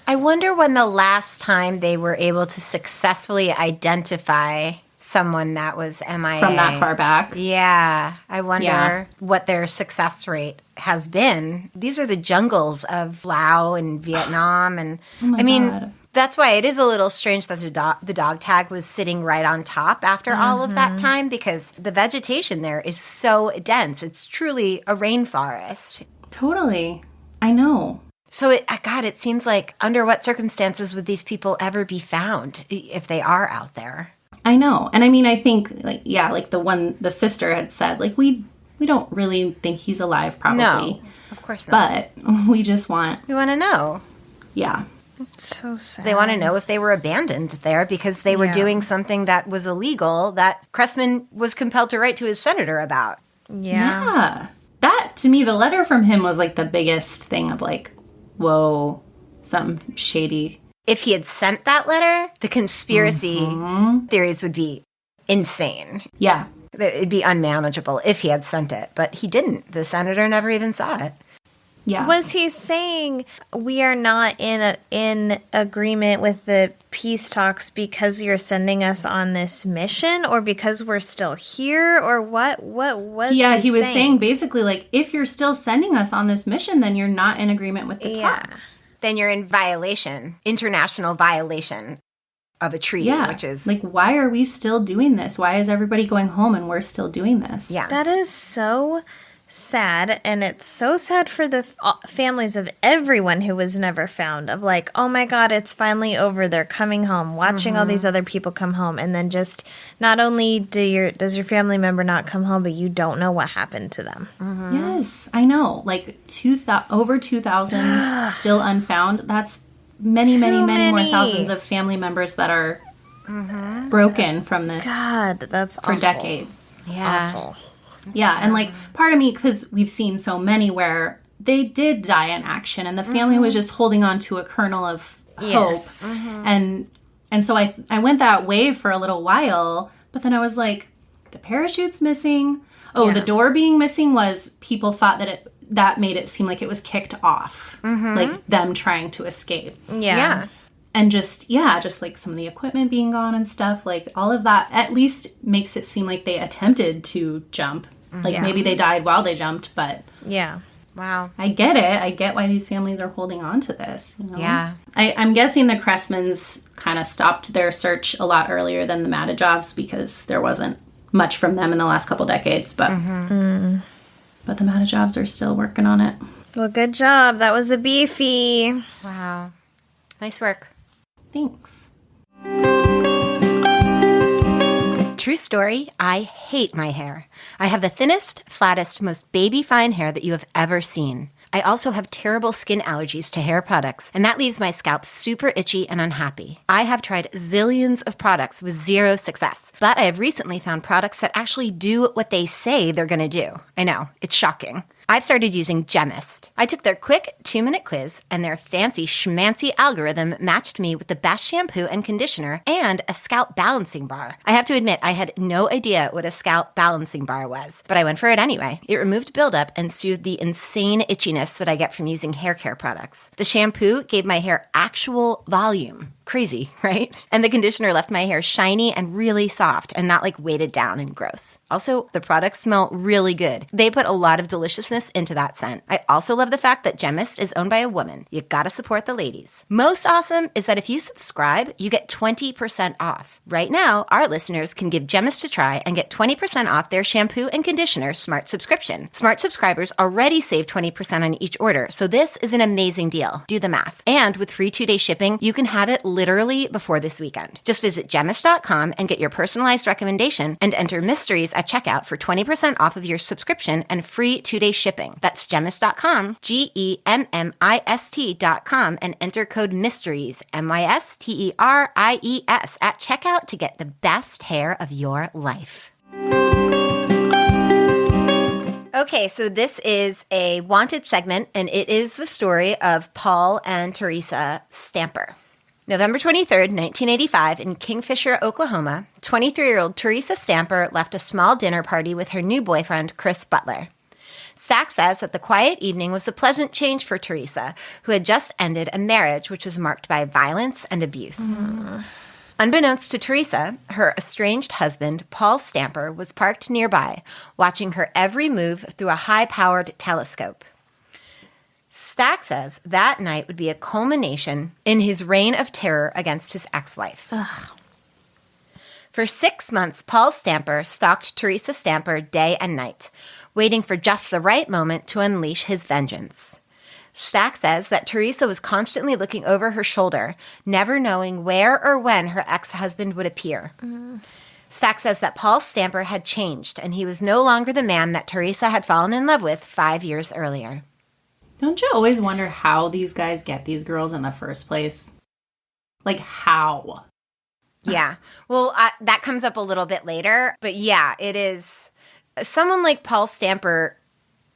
I wonder when the last time they were able to successfully identify someone that was MIA. From that far back. Yeah. I wonder what their success rate has been. These are the jungles of Laos and Vietnam. And God. That's why it is a little strange that the dog tag was sitting right on top after all of that time, because the vegetation there is so dense. It's truly a rainforest. Totally. I know. So, it seems like under what circumstances would these people ever be found if they are out there? I know. And I think, the sister had said, we don't really think he's alive, probably. No, of course not. But we just want... We want to know. Yeah. So sad. They want to know if they were abandoned there because they were doing something that was illegal that Cressman was compelled to write to his senator about. Yeah. That, to me, the letter from him was like the biggest thing of like, whoa, something shady. If he had sent that letter, the conspiracy theories would be insane. Yeah. It'd be unmanageable if he had sent it, but he didn't. The senator never even saw it. Yeah. Was he saying we are not in agreement with the peace talks because you're sending us on this mission, or because we're still here, or what was he he was saying? saying basically like, if you're still sending us on this mission, then you're not in agreement with the talks. Then you're in violation, international violation of a treaty, which is like, why are we still doing this? Why is everybody going home and we're still doing this? Yeah. That is so sad, and it's so sad for the families of everyone who was never found, of like, oh my god, it's finally over, they're coming home, watching all these other people come home, and then just not only does your family member not come home, but you don't know what happened to them. Yes, I know, like over 2,000 still unfound. That's many more thousands of family members that are broken from this. God, that's for awful. decades. Awful. Yeah, and like part of me, because we've seen so many where they did die in action and the family was just holding on to a kernel of hope. And so I went that way for a little while, but then I was like, the parachute's missing. Oh, the door being missing was people thought that made it seem like it was kicked off, like them trying to escape. Yeah. And just like some of the equipment being gone and stuff, like all of that at least makes it seem like they attempted to jump. Like maybe they died while they jumped, but Yeah. wow. I get it. I get why these families are holding on to this. You know? Yeah. I'm guessing the Cressmans kind of stopped their search a lot earlier than the Madajovs because there wasn't much from them in the last couple decades, but but the Madajovs are still working on it. Well, good job. That was a beefy. Wow. Nice work. Thanks. True story, I hate my hair. I have the thinnest, flattest, most baby-fine hair that you have ever seen. I also have terrible skin allergies to hair products, and that leaves my scalp super itchy and unhappy. I have tried zillions of products with zero success, but I have recently found products that actually do what they say they're going to do. I know, it's shocking. I've started using Gemist. I took their quick 2-minute quiz, and their fancy schmancy algorithm matched me with the best shampoo and conditioner and a scalp balancing bar. I have to admit, I had no idea what a scalp balancing bar was, but I went for it anyway. It removed buildup and soothed the insane itchiness that I get from using hair care products. The shampoo gave my hair actual volume. Crazy, right? And the conditioner left my hair shiny and really soft and not like weighted down and gross. Also, the products smell really good. They put a lot of deliciousness into that scent. I also love the fact that Gemist is owned by a woman. You gotta support the ladies. Most awesome is that if you subscribe, you get 20% off. Right now, our listeners can give Gemist a try and get 20% off their shampoo and conditioner Smart subscription. Smart subscribers already save 20% on each order, so this is an amazing deal. Do the math. And with free 2-day shipping, you can have it literally before this weekend. Just visit Gemist.com and get your personalized recommendation and enter Mysteries at checkout for 20% off of your subscription and free 2-day shipping. That's Gemist.com, Gemmist.com, and enter code MYSTERIES, MYSTERIES, at checkout to get the best hair of your life. Okay, so this is a wanted segment, and it is the story of Paul and Teresa Stamper. November 23rd, 1985, in Kingfisher, Oklahoma, 23-year-old Teresa Stamper left a small dinner party with her new boyfriend, Chris Butler. Stack says that the quiet evening was a pleasant change for Teresa, who had just ended a marriage which was marked by violence and abuse. Unbeknownst to Teresa, her estranged husband, Paul Stamper, was parked nearby, watching her every move through a high-powered telescope. Stack says that night would be a culmination in his reign of terror against his ex-wife. For 6 months, Paul Stamper stalked Teresa Stamper day and night, waiting for just the right moment to unleash his vengeance. Stack says that Teresa was constantly looking over her shoulder, never knowing where or when her ex-husband would appear. Stack says that Paul Stamper had changed, and he was no longer the man that Teresa had fallen in love with 5 years earlier. Don't you always wonder how these guys get these girls in the first place? Like, how? Yeah. Well, that comes up a little bit later. But yeah, it is someone like Paul Stamper,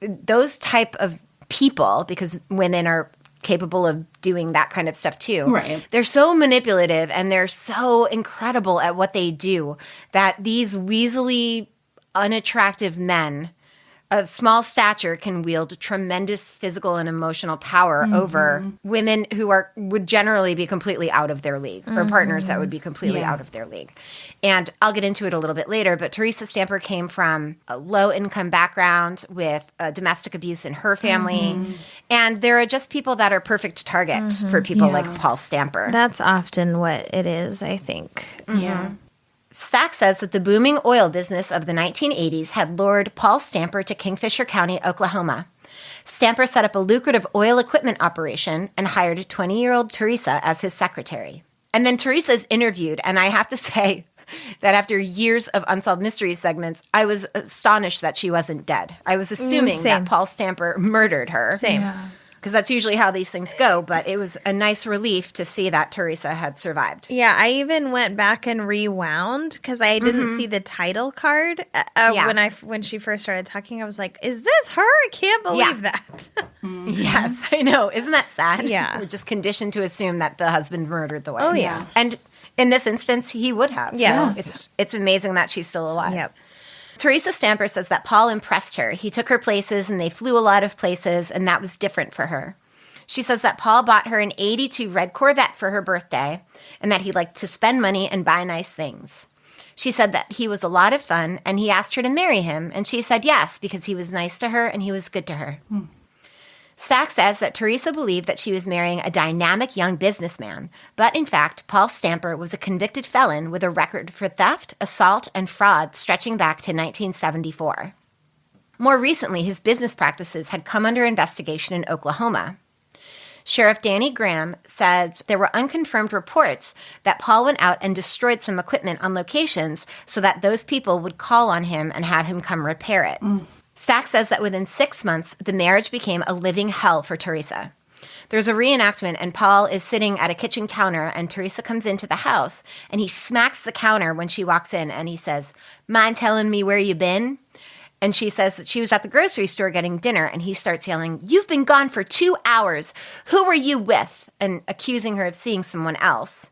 those type of people, because women are capable of doing that kind of stuff too. Right. They're so manipulative and they're so incredible at what they do that these weaselly, unattractive men of small stature can wield tremendous physical and emotional power over women who would generally be completely out of their league, or partners that would be completely out of their league. And I'll get into it a little bit later, but Teresa Stamper came from a low-income background with domestic abuse in her family. And there are just people that are perfect targets for people like Paul Stamper. That's often what it is, I think. Yeah. Stack says that the booming oil business of the 1980s had lured Paul Stamper to Kingfisher County, Oklahoma. Stamper set up a lucrative oil equipment operation and hired 20-year-old Teresa as his secretary. And then Teresa is interviewed, and I have to say that after years of Unsolved Mysteries segments, I was astonished that she wasn't dead. I was assuming that Paul Stamper murdered her. Same. Because that's usually how these things go, but it was a nice relief to see that Teresa had survived. Yeah, I even went back and rewound because I didn't see the title card when she first started talking. I was like, "Is this her? I can't believe that." Yes, I know. Isn't that sad? Yeah. We're just conditioned to assume that the husband murdered the wife. Oh, yeah. And in this instance, he would have. Yes. So it's amazing that she's still alive. Yep. Teresa Stamper says that Paul impressed her. He took her places and they flew a lot of places, and that was different for her. She says that Paul bought her an 82 red Corvette for her birthday and that he liked to spend money and buy nice things. She said that he was a lot of fun and he asked her to marry him, and she said yes because he was nice to her and he was good to her. Stack says that Teresa believed that she was marrying a dynamic young businessman, but in fact, Paul Stamper was a convicted felon with a record for theft, assault, and fraud stretching back to 1974. More recently, his business practices had come under investigation in Oklahoma. Sheriff Danny Graham says there were unconfirmed reports that Paul went out and destroyed some equipment on locations so that those people would call on him and have him come repair it. Stack says that within 6 months, the marriage became a living hell for Teresa. There's a reenactment, and Paul is sitting at a kitchen counter, and Teresa comes into the house, and he smacks the counter when she walks in, and he says, "Mind telling me where you been?" And she says that she was at the grocery store getting dinner, and he starts yelling, "You've been gone for 2 hours. Who were you with?" and accusing her of seeing someone else.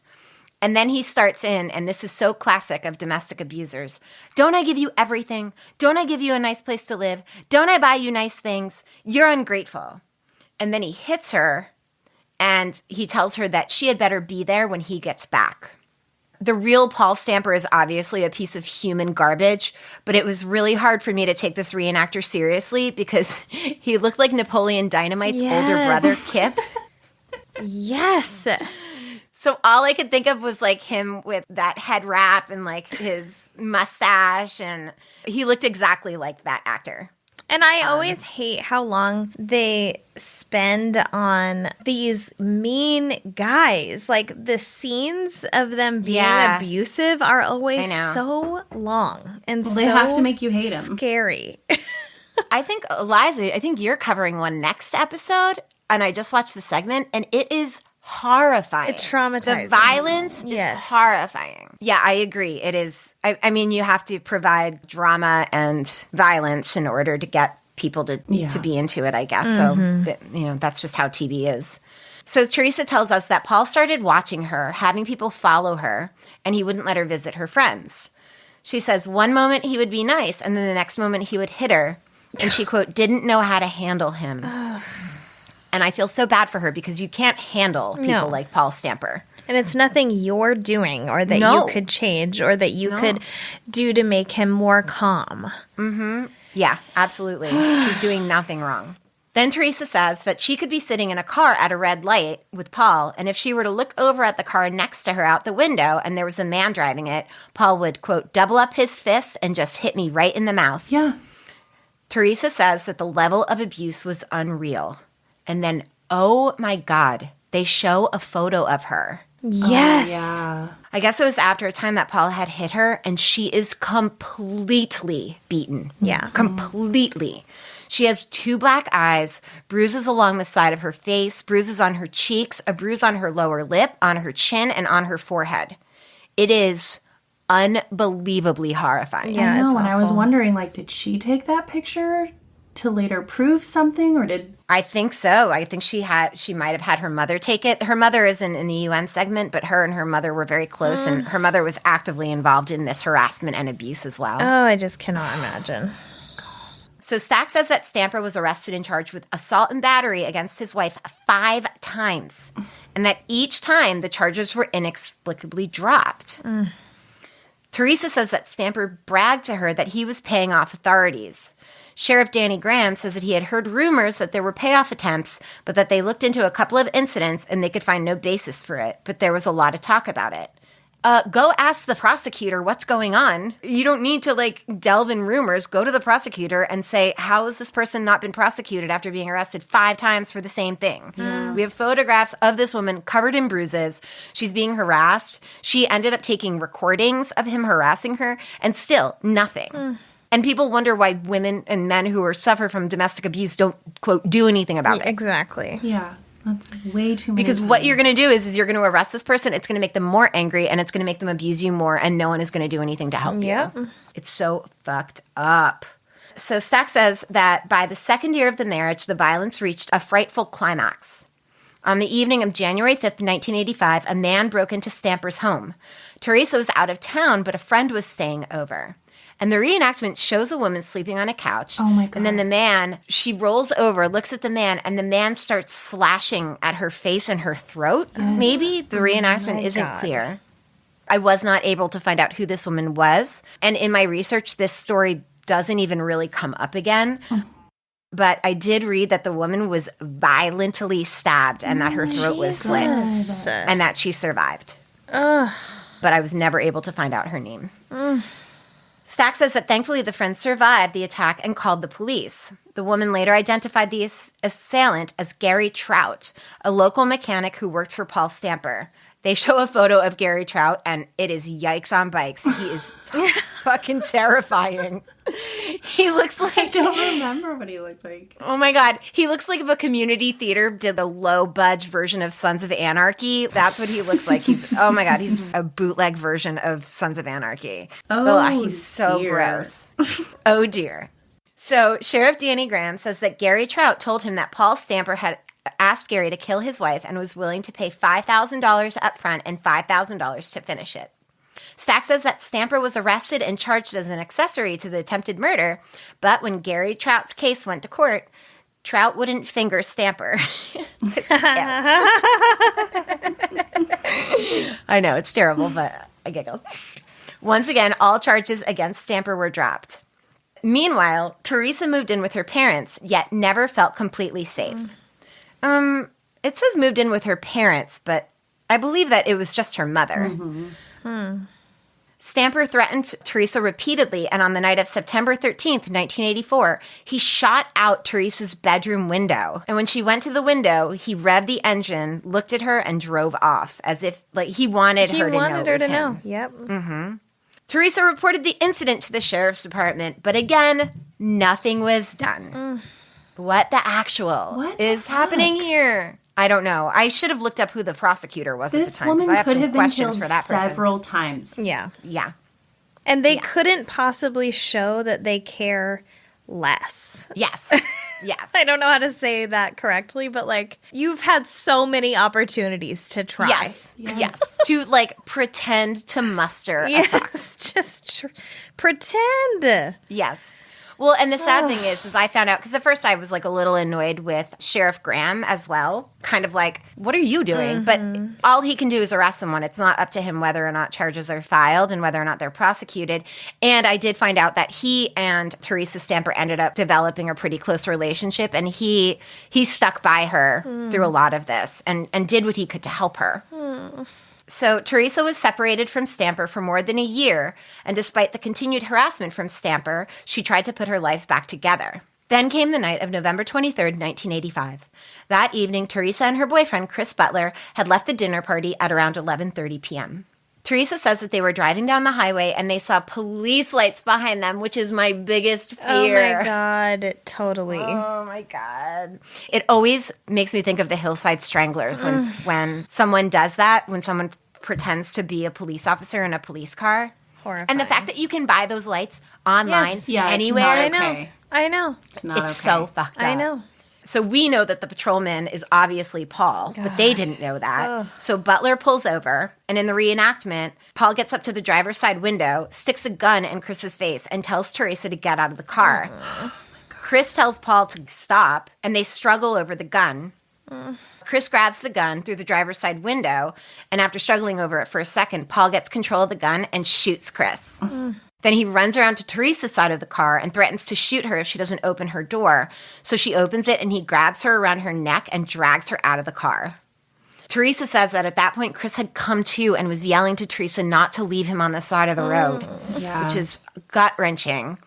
And then he starts in, and this is so classic of domestic abusers. "Don't I give you everything? Don't I give you a nice place to live? Don't I buy you nice things? You're ungrateful." And then he hits her, and he tells her that she had better be there when he gets back. The real Paul Stamper is obviously a piece of human garbage, but it was really hard for me to take this reenactor seriously because he looked like Napoleon Dynamite's older brother, Kip. Yes. So all I could think of was like him with that head wrap and like his mustache, and he looked exactly like that actor. And I always hate how long they spend on these mean guys. Like the scenes of them being abusive are always so long and they have to make you hate him. Scary. I think, Eliza, you're covering one next episode, and I just watched the segment, and it is horrifying. It's traumatizing. The violence is horrifying. Yeah, I agree. It is. I mean, you have to provide drama and violence in order to get people to be into it, I guess. So, that's just how TV is. So Teresa tells us that Paul started watching her, having people follow her, and he wouldn't let her visit her friends. She says one moment he would be nice, and then the next moment he would hit her. And she, quote, didn't know how to handle him. And I feel so bad for her because you can't handle people like Paul Stamper. And it's nothing you're doing or that you could change or that you could do to make him more calm. Mm-hmm. Yeah, absolutely. She's doing nothing wrong. Then Teresa says that she could be sitting in a car at a red light with Paul, and if she were to look over at the car next to her out the window and there was a man driving it, Paul would, quote, double up his fist and just hit me right in the mouth. Yeah. Teresa says that the level of abuse was unreal. And then, oh my God, they show a photo of her. Yes. Oh, yeah. I guess it was after a time that Paul had hit her, and she is completely beaten. Yeah. Completely. She has 2 black eyes, bruises along the side of her face, bruises on her cheeks, a bruise on her lower lip, on her chin, and on her forehead. It is unbelievably horrifying. Yeah, I know, it's and I was awful. wondering, like, did she take that picture to later prove something, or did... I think so. I think she might have had her mother take it. Her mother isn't in the UN segment, but her and her mother were very close, and her mother was actively involved in this harassment and abuse as well. Oh, I just cannot imagine. So Stack says that Stamper was arrested and charged with assault and battery against his wife 5 times, and that each time the charges were inexplicably dropped. Teresa says that Stamper bragged to her that he was paying off authorities. Sheriff Danny Graham says that he had heard rumors that there were payoff attempts, but that they looked into a couple of incidents and they could find no basis for it, but there was a lot of talk about it. Go ask the prosecutor what's going on. You don't need to, like, delve in rumors. Go to the prosecutor and say, how has this person not been prosecuted after being arrested 5 times for the same thing? We have photographs of this woman covered in bruises. She's being harassed. She ended up taking recordings of him harassing her, and still nothing. And people wonder why women and men who suffer from domestic abuse don't, quote, do anything about it. Exactly. Yeah, that's way too many Because what times. you're going to do is you're going to arrest this person. It's going to make them more angry, and it's going to make them abuse you more, and no one is going to do anything to help Yep. you. It's so fucked up. So Stack says that by the 2nd year of the marriage, the violence reached a frightful climax. On the evening of January 5th, 1985, a man broke into Stamper's home. Teresa was out of town, but a friend was staying over. And the reenactment shows a woman sleeping on a couch. Oh, my God. And then the man, she rolls over, looks at the man, and the man starts slashing at her face and her throat. Maybe the reenactment isn't God. clear. I was not able to find out who this woman was. And in my research, this story doesn't even really come up again. But I did read that the woman was violently stabbed and that her throat was slit Jesus. and that she survived. Ugh. But I was never able to find out her name. Stack says that thankfully the friend survived the attack and called the police. The woman later identified the assailant as Gary Trout, a local mechanic who worked for Paul Stamper. They show a photo of Gary Trout, and it is yikes on bikes. He is fucking terrifying. He looks like... I don't remember what he looked like. Oh my God. He looks like if a community theater did a low budge version of Sons of Anarchy. That's what he looks like. Oh my God. He's a bootleg version of Sons of Anarchy. Oh, he's so dear. gross. Oh dear. So Sheriff Danny Graham says that Gary Trout told him that Paul Stamper had asked Gary to kill his wife and was willing to pay $5,000 up front and $5,000 to finish it. Stack says that Stamper was arrested and charged as an accessory to the attempted murder, but when Gary Trout's case went to court, Trout wouldn't finger Stamper. I know, it's terrible, but I giggle. Once again, all charges against Stamper were dropped. Meanwhile, Teresa moved in with her parents, yet never felt completely safe. It says moved in with her parents, but I believe that it was just her mother. Stamper threatened Teresa repeatedly, and on the night of September 13th, 1984, he shot out Teresa's bedroom window. And when she went to the window, he revved the engine, looked at her, and drove off, as if like he wanted her to know it was him. Yep. Teresa reported the incident to the sheriff's department, but again, nothing was done. What the actual What the is happening here? I don't know. I should have looked up who the prosecutor was at the This time, because woman I have could some have been questions killed for that person. several times. Yeah. Yeah. And they couldn't possibly show that they care less. Yes. Yes. I don't know how to say that correctly, but like you've had so many opportunities to try. Yes. Yes. To like pretend to muster a fuck. Yes, just pretend. Yes. Well, and the sad thing is I found out, because at first I was like a little annoyed with Sheriff Graham as well. Kind of like, what are you doing? But all he can do is arrest someone. It's not up to him whether or not charges are filed and whether or not they're prosecuted. And I did find out that he and Teresa Stamper ended up developing a pretty close relationship. And he stuck by her through a lot of this and did what he could to help her. So Teresa was separated from Stamper for more than a year, and despite the continued harassment from Stamper, she tried to put her life back together. Then came the night of November 23rd, 1985. That evening, Teresa and her boyfriend, Chris Butler, had left the dinner party at around 11:30 p.m. Teresa says that they were driving down the highway and they saw police lights behind them, which is my biggest fear. Oh my God, totally. Oh my God. It always makes me think of the Hillside Stranglers when someone does that, when someone pretends to be a police officer in a police car. Horrifying. And the fact that you can buy those lights online anywhere. It's not okay. I know. It's not okay. So fucked up. I know. So we know that the patrolman is obviously Paul, but they didn't know that. Ugh. So Butler pulls over, and in the reenactment, Paul gets up to the driver's side window, sticks a gun in Chris's face, and tells Teresa to get out of the car. Chris tells Paul to stop, and they struggle over the gun. Chris grabs the gun through the driver's side window, and after struggling over it for a second, Paul gets control of the gun and shoots Chris. Then he runs around to Teresa's side of the car and threatens to shoot her if she doesn't open her door. So she opens it, and he grabs her around her neck and drags her out of the car. Teresa says that at that point, Chris had come to and was yelling to Teresa not to leave him on the side of the road, which is gut-wrenching.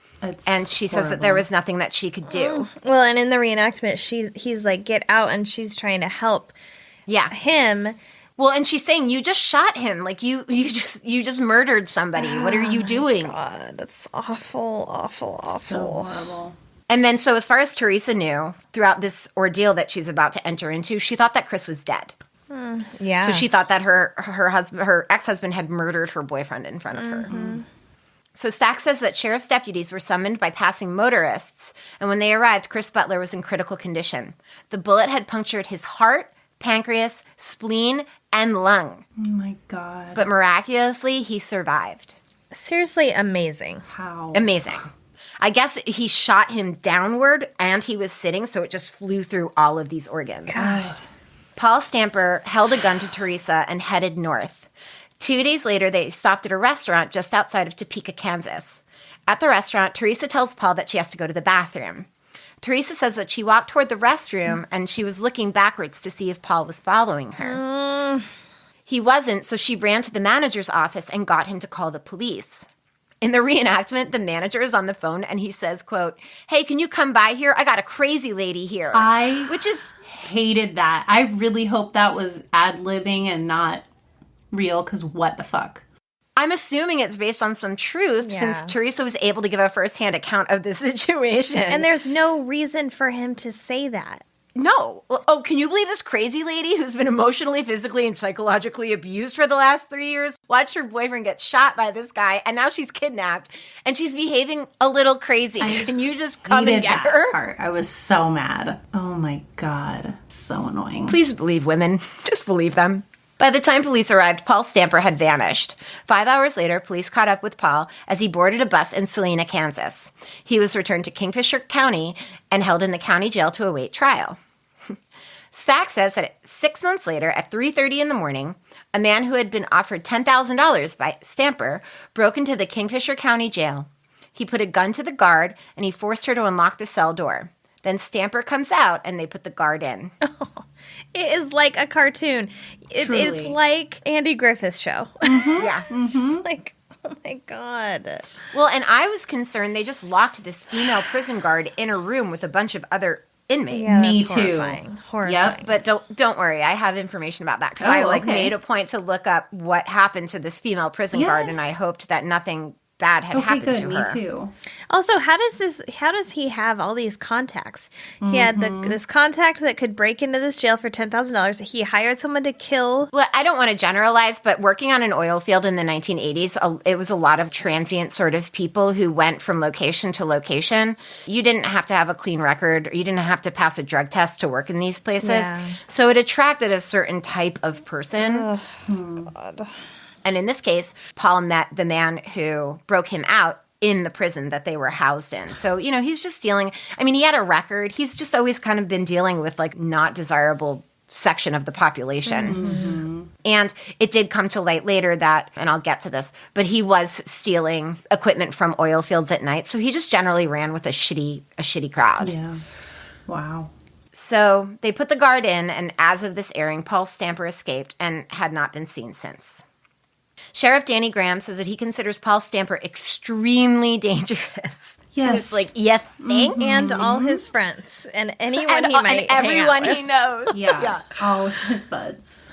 And she says that there was nothing that she could do. Well, and in the reenactment, he's like, get out, and she's trying to help him. Well, and she's saying, you just shot him. Like, you just murdered somebody. What are you doing? God, that's awful, awful, awful. So horrible. And then, so as far as Teresa knew, throughout this ordeal that she's about to enter into, she thought that Chris was dead. Yeah. So she thought that her ex-husband had murdered her boyfriend in front of her. So Stack says that sheriff's deputies were summoned by passing motorists, and when they arrived, Chris Butler was in critical condition. The bullet had punctured his heart, pancreas, spleen, and lung. Oh my God. But miraculously, he survived. Seriously amazing. How? Amazing. I guess he shot him downward, and he was sitting, so it just flew through all of these organs. God. Paul Stamper held a gun to Teresa and headed north. 2 days later, they stopped at a restaurant just outside of Topeka, Kansas. At the restaurant, Teresa tells Paul that she has to go to the bathroom. Teresa says that she walked toward the restroom and she was looking backwards to see if Paul was following her. He wasn't, so she ran to the manager's office and got him to call the police. In the reenactment, the manager is on the phone and he says, quote, "Hey, can you come by here? I got a crazy lady here." Which is hated that. I really hope that was ad-libbing and not real, because what the fuck? I'm assuming it's based on some truth since Teresa was able to give a firsthand account of the situation. And there's no reason for him to say that. No. Oh, can you believe this crazy lady who's been emotionally, physically, and psychologically abused for the last 3 years? Watched her boyfriend get shot by this guy, and now she's kidnapped, and she's behaving a little crazy. Can you just come and get her? Part. I was so mad. Oh my God. So annoying. Please believe women. Just believe them. By the time police arrived, Paul Stamper had vanished. 5 hours later, police caught up with Paul as he boarded a bus in Salina, Kansas. He was returned to Kingfisher County and held in the county jail to await trial. Stack says that 6 months later, at 3:30 in the morning, a man who had been offered $10,000 by Stamper broke into the Kingfisher County jail. He put a gun to the guard, and he forced her to unlock the cell door. Then Stamper comes out, and they put the guard in. It is like a cartoon. It's like Andy Griffith's show. Yeah. It's like, oh my God. Well, and I was concerned they just locked this female prison guard in a room with a bunch of other inmates. Yeah, Me that's too. Horrifying. Yep. But don't worry, I have information about that because I made a point to look up what happened to this female prison guard, and I hoped that nothing bad had happened to her. Me too. Also, how does he have all these contacts? He had this contact that could break into this jail for $10,000. He hired someone to kill. Well, I don't want to generalize, but working on an oil field in the 1980s, it was a lot of transient sort of people who went from location to location. You didn't have to have a clean record. You didn't have to pass a drug test to work in these places. Yeah. So it attracted a certain type of person. Oh, God. And in this case, Paul met the man who broke him out in the prison that they were housed in. So, he's just dealing. I mean, he had a record. He's just always kind of been dealing with like not desirable section of the population. Mm-hmm. And it did come to light later that, and I'll get to this, but he was stealing equipment from oil fields at night. So he just generally ran with a shitty crowd. Yeah. Wow. So they put the guard in, and as of this airing, Paul Stamper escaped and had not been seen since. Sheriff Danny Graham says that he considers Paul Stamper extremely dangerous. Yes. It's like, you think? And all his friends. And anyone he might and everyone hang out he with. knows. Yeah. All of his buds.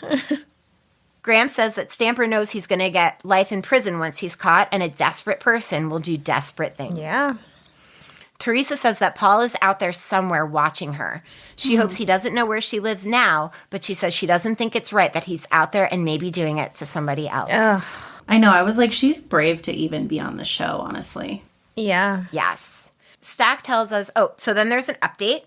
Graham says that Stamper knows he's going to get life in prison once he's caught, and a desperate person will do desperate things. Yeah. Teresa says that Paul is out there somewhere watching her. She hopes he doesn't know where she lives now, but she says she doesn't think it's right that he's out there and maybe doing it to somebody else. Ugh. I know. I was like, she's brave to even be on the show, honestly. Yeah. Yes. Stack tells us, so then there's an update.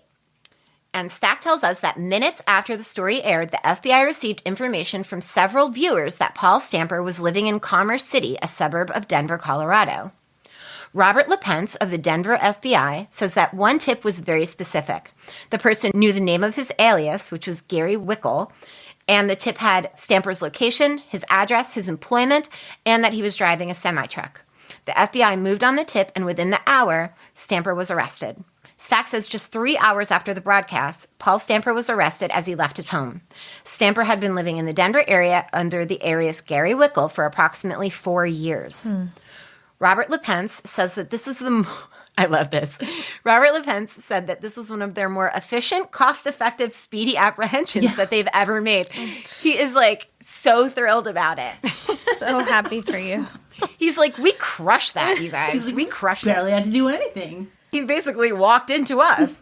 And Stack tells us that minutes after the story aired, the FBI received information from several viewers that Paul Stamper was living in Commerce City, a suburb of Denver, Colorado. Robert LaPence of the Denver FBI says that one tip was very specific. The person knew the name of his alias, which was Gary Wickel, and the tip had Stamper's location, his address, his employment, and that he was driving a semi-truck. The FBI moved on the tip, and within the hour, Stamper was arrested. Stack says just 3 hours after the broadcast, Paul Stamper was arrested as he left his home. Stamper had been living in the Denver area under the alias Gary Wickel for approximately 4 years. Robert LaPence says that this is I love this. Robert LaPence said that this was one of their more efficient, cost-effective, speedy apprehensions that they've ever made. He is, like, so thrilled about it. So happy for you. He's like, we crushed that, you guys. We crushed Barely it. had to do anything. He basically walked into us.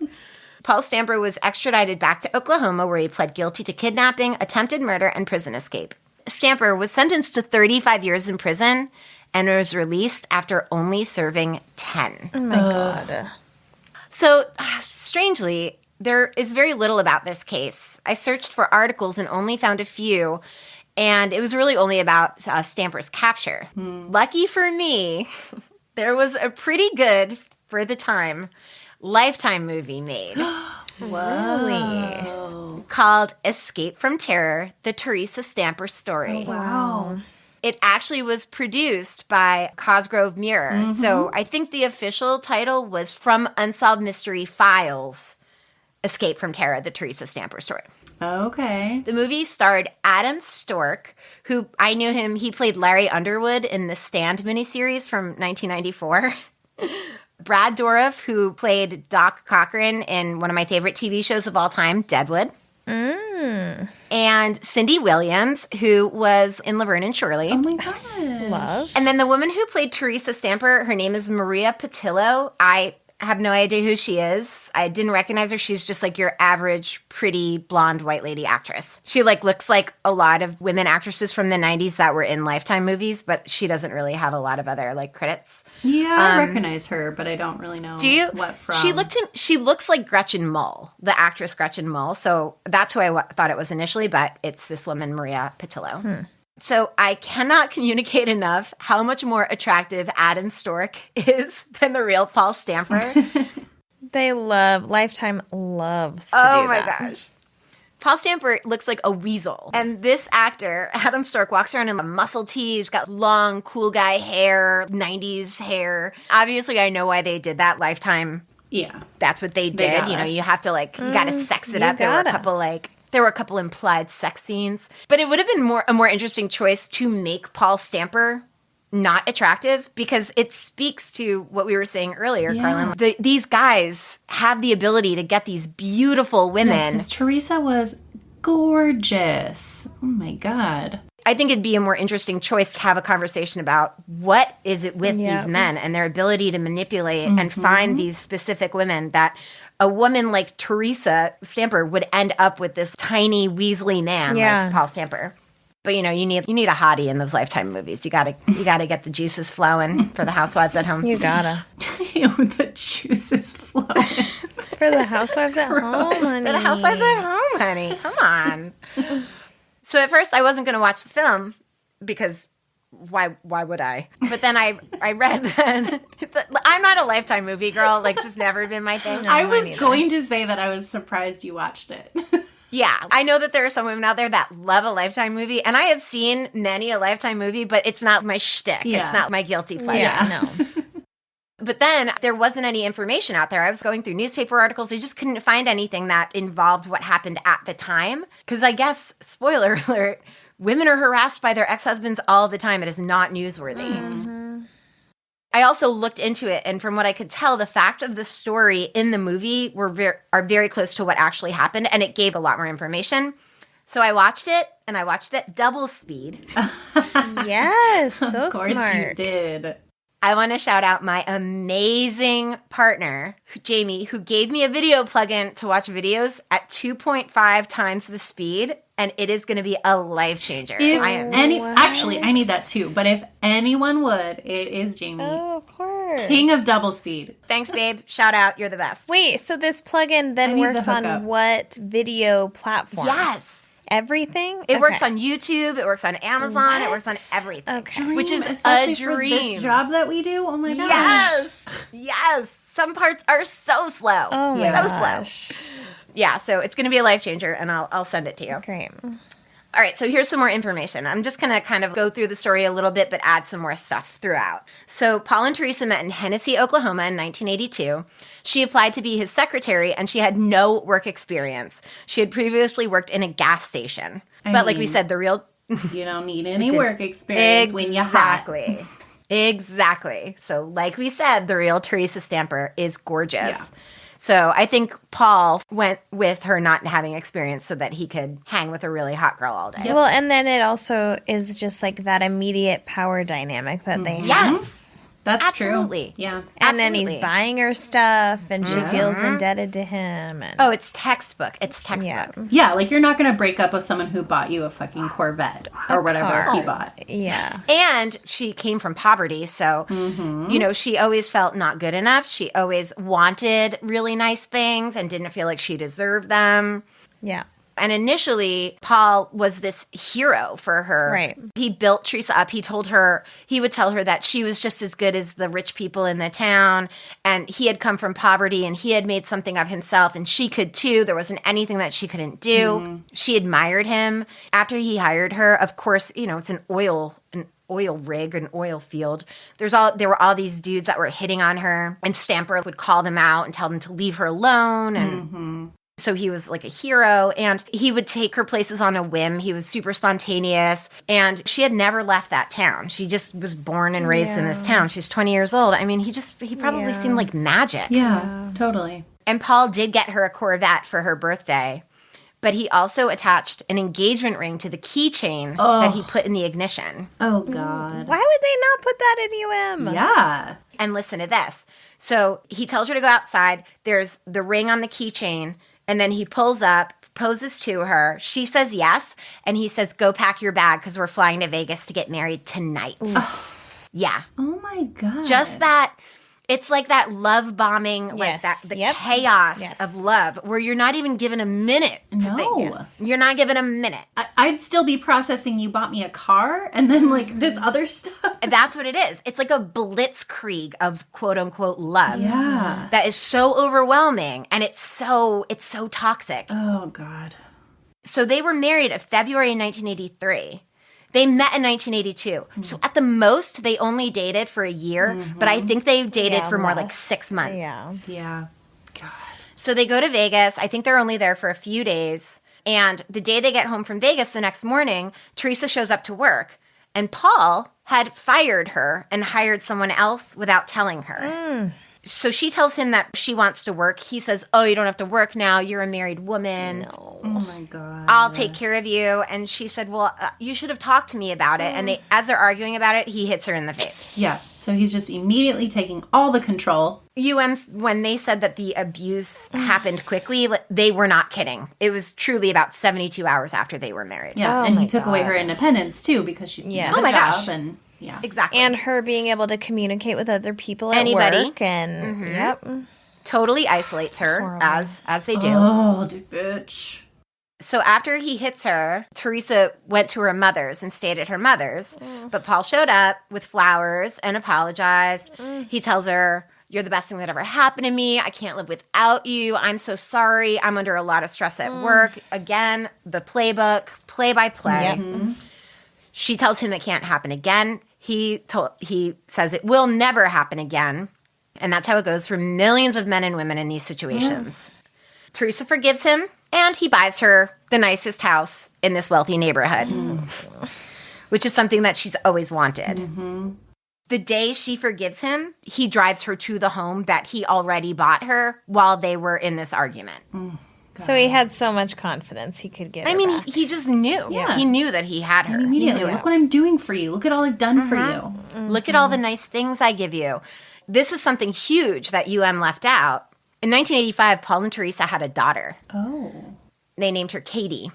Paul Stamper was extradited back to Oklahoma, where he pled guilty to kidnapping, attempted murder, and prison escape. Stamper was sentenced to 35 years in prison and was released after only serving 10. Oh, my God. So, strangely, there is very little about this case. I searched for articles and only found a few, and it was really only about Stamper's capture. Lucky for me, there was a pretty good, for the time, Lifetime movie made. Really? Called Escape from Terror, The Teresa Stamper Story. Oh, wow. It actually was produced by Cosgrove Mirror. So I think the official title was From Unsolved Mystery Files, Escape from Terror, The Teresa Stamper Story. Okay. The movie starred Adam Stork, who I knew him. He played Larry Underwood in the Stand miniseries from 1994. Brad Dourif, who played Doc Cochran in one of my favorite TV shows of all time, Deadwood. And Cindy Williams, who was in Laverne and Shirley. Oh, my God. Love. And then the woman who played Teresa Stamper, her name is Maria Patillo. I have no idea who she is. I didn't recognize her. She's just like your average, pretty, blonde, white lady actress. She like looks like a lot of women actresses from the 90s that were in Lifetime movies, but she doesn't really have a lot of other like credits. Yeah, I recognize her, but I don't really know Do you? what from. She looks like Gretchen Mull, the actress Gretchen Mull. So that's who I thought it was initially, but it's this woman, Maria Patillo. So I cannot communicate enough how much more attractive Adam Stork is than the real Paul Stamper. Lifetime loves to do Oh my that. gosh. Paul Stamper looks like a weasel. And this actor, Adam Stork, walks around in a muscle tee. He's got long, cool guy hair, 90s hair. Obviously, I know why they did that. Lifetime, Yeah. that's what they did. gotta. You know, you have to like, you got to sex it you up. There were a couple implied sex scenes. But it would have been a more interesting choice to make Paul Stamper not attractive, because it speaks to what we were saying earlier, Karlin. These guys have the ability to get these beautiful women. Because Teresa was gorgeous. Oh, my God. I think it'd be a more interesting choice to have a conversation about what is it with these men and their ability to manipulate and find these specific women that a woman like Teresa Stamper would end up with this tiny weaselly man like Paul Stamper. But you know, you need a hottie in those Lifetime movies. You gotta get the juices flowing for the housewives at home. You gotta. The juice is flowing. For the housewives at home, honey. For the housewives at home, honey. Come on. So at first I wasn't gonna watch the film because why would I? But then I read that I'm not a Lifetime movie girl. Like, it's just never been my thing. I was going to say that I was surprised you watched it. Yeah, I know that there are some women out there that love a Lifetime movie, and I have seen many a Lifetime movie, but it's not my shtick. Yeah. It's not my guilty pleasure. Yeah, no. But then there wasn't any information out there. I was going through newspaper articles. I just couldn't find anything that involved what happened at the time. Because I guess, spoiler alert, women are harassed by their ex-husbands all the time. It is not newsworthy. I also looked into it, and from what I could tell, the facts of the story in the movie are very close to what actually happened, and it gave a lot more information. So I watched it, and I watched it at double speed. Yes, so Of course smart. you did. I want to shout out my amazing partner, Jamie, who gave me a video plugin to watch videos at 2.5 times the speed, and it is going to be a life changer. Actually, I need that too. But if anyone would, it is Jamie. Oh, of course. King of double speed. Thanks, babe. Shout out. You're the best. Wait, so this plugin then I need works the on hookup. what video platforms? Yes. Everything? It works on YouTube. It works on Amazon. It works on everything. Okay. Which is Especially a for dream. this job that we do. Oh my gosh. Yes. Yes. Some parts are so slow. Oh my so gosh. slow. Yeah, so it's going to be a life changer, and I'll send it to you. Great. All right, so here's some more information. I'm just going to kind of go through the story a little bit, but add some more stuff throughout. So Paul and Teresa met in Hennessy, Oklahoma in 1982. She applied to be his secretary, and she had no work experience. She had previously worked in a gas station. But like we said, the real... You don't need any work experience when you're hot. Exactly. So like we said, the real Teresa Stamper is gorgeous. Yeah. So I think Paul went with her not having experience so that he could hang with a really hot girl all day. Well, and then it also is just like that immediate power dynamic that they have. Yes. That's Absolutely. true. Yeah. And then Absolutely. he's buying her stuff and she feels indebted to him. And, Oh, it's textbook. It's textbook. yeah. Yeah, like you're not going to break up with someone who bought you a fucking Corvette or whatever car. he bought. Yeah. And she came from poverty, so, you know, she always felt not good enough. She always wanted really nice things and didn't feel like she deserved them. Yeah. And initially, Paul was this hero for her. Right. He built Teresa up. He would tell her that she was just as good as the rich people in the town. And he had come from poverty and he had made something of himself and she could too. There wasn't anything that she couldn't do. She admired him. After he hired her, of course, you know, it's an oil rig, an oil field. There were all these dudes that were hitting on her, and Stamper would call them out and tell them to leave her alone. And so he was like a hero, and he would take her places on a whim. He was super spontaneous, and she had never left that town. She just was born and raised in this town. She's 20 years old. I mean, he probably seemed like magic. Yeah, totally. And Paul did get her a Corvette for her birthday, but he also attached an engagement ring to the keychain that he put in the ignition. Oh, God. Why would they not put that in UM? Yeah. And listen to this. So he tells her to go outside. There's the ring on the keychain. And then he pulls up, proposes to her. She says yes. And he says, go pack your bag because we're flying to Vegas to get married tonight. Yeah. Oh, my God. Just that. It's like that love bombing, like Yes. that, the Yep. chaos Yes. of love where you're not even given a minute to No. think. Yes. You're not given a minute. I'd still be processing you bought me a car and then, like, this other stuff. And that's what it is. It's like a blitzkrieg of quote unquote love. Yeah. That is so overwhelming and it's so toxic. Oh, God. So they were married in February 1983. They met in 1982. So at the most, they only dated for a year, but I think they dated Yeah, for more like less. 6 months. Yeah. Yeah. God. So they go to Vegas. I think they're only there for a few days. And the day they get home from Vegas, the next morning, Teresa shows up to work. And Paul had fired her and hired someone else without telling her. So she tells him that she wants to work. He says, oh, you don't have to work now. You're a married woman. Oh, my God. I'll take care of you. And she said, well, you should have talked to me about it. And as they're arguing about it, he hits her in the face. Yeah. So he's just immediately taking all the control. When they said that the abuse happened quickly, they were not kidding. It was truly about 72 hours after they were married. Yeah. Oh, and he my took away God. her independence, too, because she Yeah. had Oh, a my job gosh. And, yeah. Exactly. And her being able to communicate with other people at Anybody. work. And, yep. totally isolates her, Horrible. as they do. Oh, dude, bitch. So after he hits her, Teresa went to her mother's and stayed at her mother's. But Paul showed up with flowers and apologized. He tells her, you're the best thing that ever happened to me. I can't live without you. I'm so sorry. I'm under a lot of stress at work. Again, the playbook, play by play. Yep. She tells him it can't happen again. He says it will never happen again. And that's how it goes for millions of men and women in these situations. Teresa forgives him, and he buys her the nicest house in this wealthy neighborhood, which is something that she's always wanted. The day she forgives him, he drives her to the home that he already bought her while they were in this argument. So he had so much confidence he could get her I mean, back. he just knew. Yeah. He knew that he had her. He Immediately, knew look it. what I'm doing for you. Look at all I've done for you. Look at all the nice things I give you. This is something huge that UM left out. In 1985, Paul and Teresa had a daughter. Oh. They named her Katie.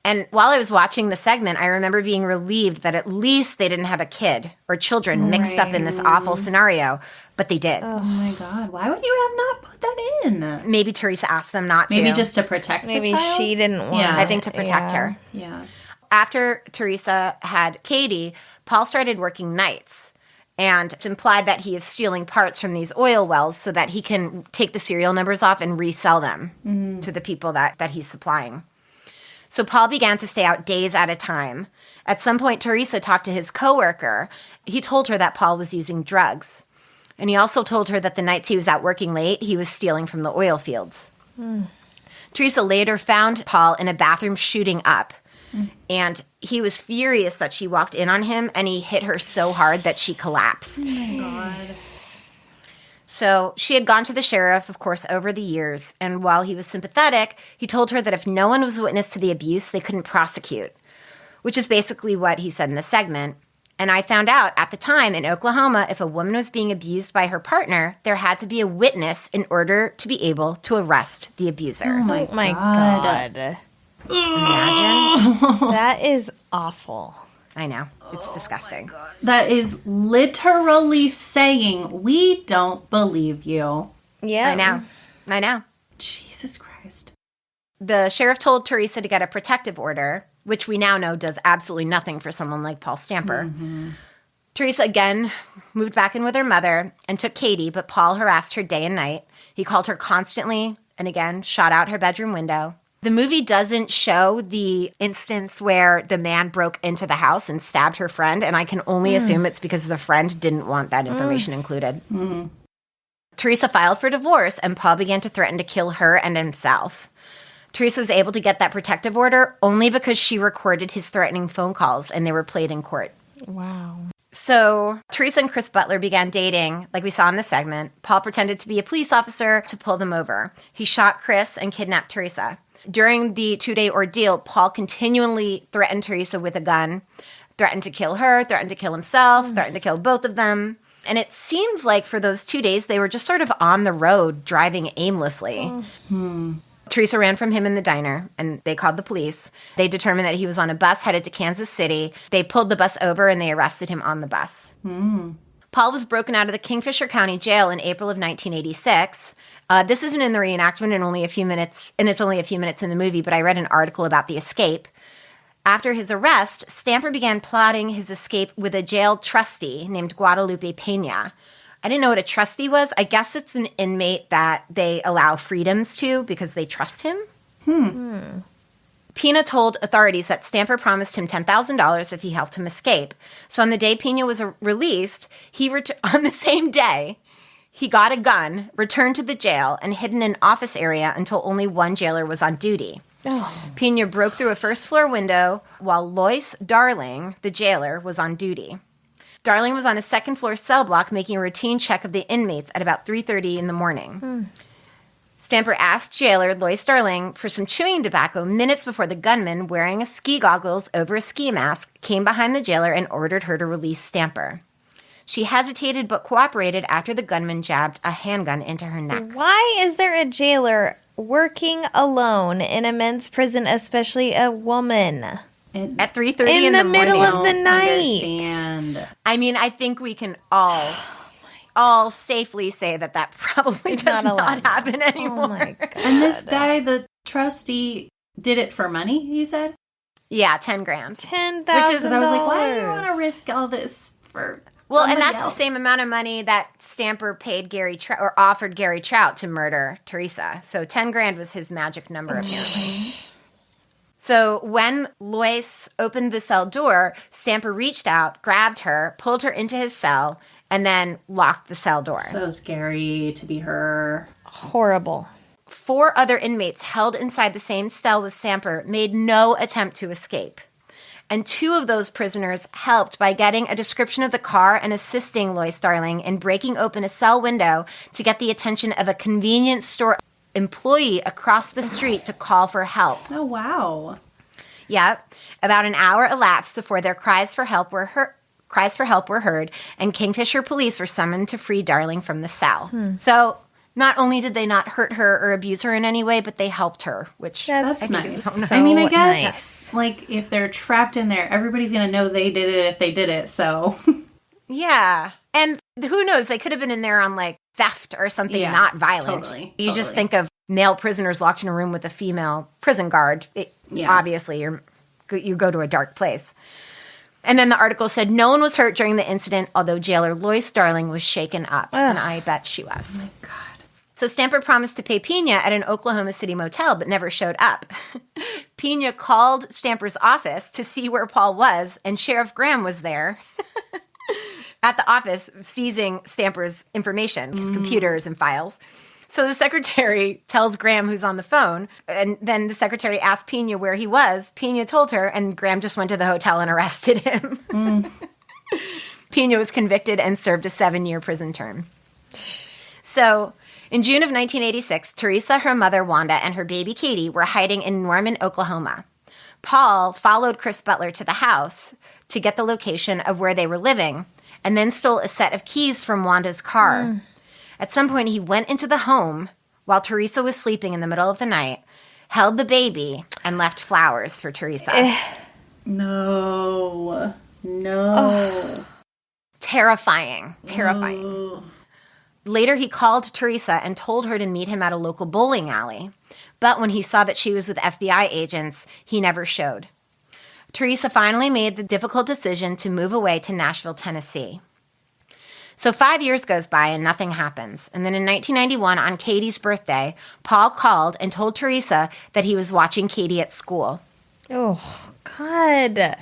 And while I was watching the segment, I remember being relieved that at least they didn't have a kid or children mixed up in this awful scenario. But they did. Oh my God. Why would you have not put that in? Maybe Teresa asked them not to. Maybe just to protect Maybe the child? she didn't want Yeah. I think to protect her. Yeah. After Teresa had Katie, Paul started working nights. And it's implied that he is stealing parts from these oil wells so that he can take the serial numbers off and resell them to the people that he's supplying. So Paul began to stay out days at a time. At some point, Teresa talked to his coworker. He told her that Paul was using drugs. And he also told her that the nights he was out working late, he was stealing from the oil fields. Teresa later found Paul in a bathroom shooting up. And he was furious that she walked in on him, and he hit her so hard that she collapsed. Oh my God. So she had gone to the sheriff, of course, over the years. And while he was sympathetic, he told her that if no one was witness to the abuse, they couldn't prosecute, which is basically what he said in the segment. And I found out at the time in Oklahoma, if a woman was being abused by her partner, there had to be a witness in order to be able to arrest the abuser. Oh my, Oh my God. God. Imagine. That is awful. I know. It's disgusting. That is literally saying, we don't believe you. Yeah. I know. Jesus Christ. The sheriff told Teresa to get a protective order, which we now know does absolutely nothing for someone like Paul Stamper. Teresa again moved back in with her mother and took Katie, but Paul harassed her day and night. He called her constantly and again shot out her bedroom window. The movie doesn't show the instance where the man broke into the house and stabbed her friend, and I can only assume it's because the friend didn't want that information included. Teresa filed for divorce, and Paul began to threaten to kill her and himself. Teresa was able to get that protective order only because she recorded his threatening phone calls, and they were played in court. Wow. So Teresa and Chris Butler began dating, like we saw in the segment. Paul pretended to be a police officer to pull them over. He shot Chris and kidnapped Teresa. During the 2-day ordeal, Paul continually threatened Teresa with a gun, threatened to kill her, threatened to kill himself, threatened to kill both of them. And it seems like for those 2 days, they were just sort of on the road, driving aimlessly. Teresa ran from him in the diner, and they called the police. They determined that he was on a bus headed to Kansas City. They pulled the bus over, and they arrested him on the bus. Paul was broken out of the Kingfisher County Jail in April of 1986. This isn't in the reenactment, and it's only a few minutes in the movie, but I read an article about the escape. After his arrest, Stamper began plotting his escape with a jail trustee named Guadalupe Pena. I didn't know what a trustee was. I guess it's an inmate that they allow freedoms to because they trust him. Pena told authorities that Stamper promised him $10,000 if he helped him escape. So on the day Pena was released, on the same day, he got a gun, returned to the jail, and hid in an office area until only one jailer was on duty. Pena broke through a first-floor window while Lois Darling, the jailer, was on duty. Darling was on a second-floor cell block making a routine check of the inmates at about 3:30 in the morning. Stamper asked jailer Lois Darling for some chewing tobacco minutes before the gunman, wearing a ski goggles over a ski mask, came behind the jailer and ordered her to release Stamper. She hesitated but cooperated after the gunman jabbed a handgun into her neck. Why is there a jailer working alone in a men's prison, especially a woman? At 3:30 in the middle morning. of the night. Understand. I mean, I think we can all safely say that probably does not happen anymore. Oh my God. And this guy, the trustee, did it for money, you said? Yeah, $10,000. $10,000. Because I was like, why do you want to risk all this for Well, and somebody that's else? the same amount of money that Stamper paid or offered Gary Trout to murder Teresa. So $10,000 was his magic number, apparently. So when Lois opened the cell door, Stamper reached out, grabbed her, pulled her into his cell, and then locked the cell door. So scary to be her. Horrible. 4 other inmates held inside the same cell with Stamper made no attempt to escape. And 2 of those prisoners helped by getting a description of the car and assisting Lois Darling in breaking open a cell window to get the attention of a convenience store employee across the street to call for help. Oh, wow. Yep. About an hour elapsed before their cries for help were heard, and Kingfisher police were summoned to free Darling from the cell. So not only did they not hurt her or abuse her in any way, but they helped her, which That's I think nice. is I mean, I guess, nice. like, if they're trapped in there, everybody's going to know they did it if they did it, so. Yeah. And who knows? They could have been in there on, like, theft or something Yeah, not violent. totally, You just totally. think of male prisoners locked in a room with a female prison guard. Obviously, you go to a dark place. And then the article said no one was hurt during the incident, although jailer Lois Darling was shaken up. And I bet she was. Oh, my God. So Stamper promised to pay Pena at an Oklahoma City motel, but never showed up. Pena called Stamper's office to see where Paul was, and Sheriff Graham was there at the office seizing Stamper's information, his computers and files. So the secretary tells Graham who's on the phone, and then the secretary asked Pena where he was. Pena told her, and Graham just went to the hotel and arrested him. Pena was convicted and served a 7-year prison term. So in June of 1986, Teresa, her mother, Wanda, and her baby, Katie, were hiding in Norman, Oklahoma. Paul followed Chris Butler to the house to get the location of where they were living and then stole a set of keys from Wanda's car. At some point, he went into the home while Teresa was sleeping in the middle of the night, held the baby, and left flowers for Teresa. No. Terrifying. Oh. Later, he called Teresa and told her to meet him at a local bowling alley. But when he saw that she was with FBI agents, he never showed. Teresa finally made the difficult decision to move away to Nashville, Tennessee. So 5 years goes by and nothing happens. And then in 1991, on Katie's birthday, Paul called and told Teresa that he was watching Katie at school. Oh, God.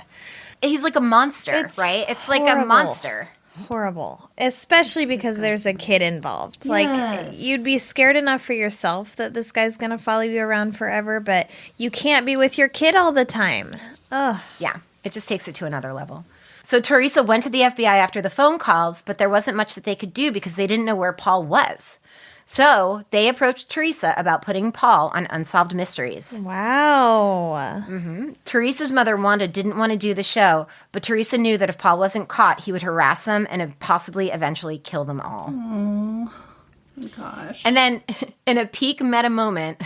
He's like a monster, It's right? It's like a horrible. monster. Horrible. Especially because there's a kid involved. Like, Yes. you'd be scared enough for yourself that this guy's going to follow you around forever, but you can't be with your kid all the time. Ugh. Yeah, it just takes it to another level. So Teresa went to the FBI after the phone calls, but there wasn't much that they could do because they didn't know where Paul was. So they approached Teresa about putting Paul on Unsolved Mysteries. Wow. Teresa's mother, Wanda, didn't want to do the show, but Teresa knew that if Paul wasn't caught, he would harass them and possibly eventually kill them all. Gosh. And then in a peak meta moment,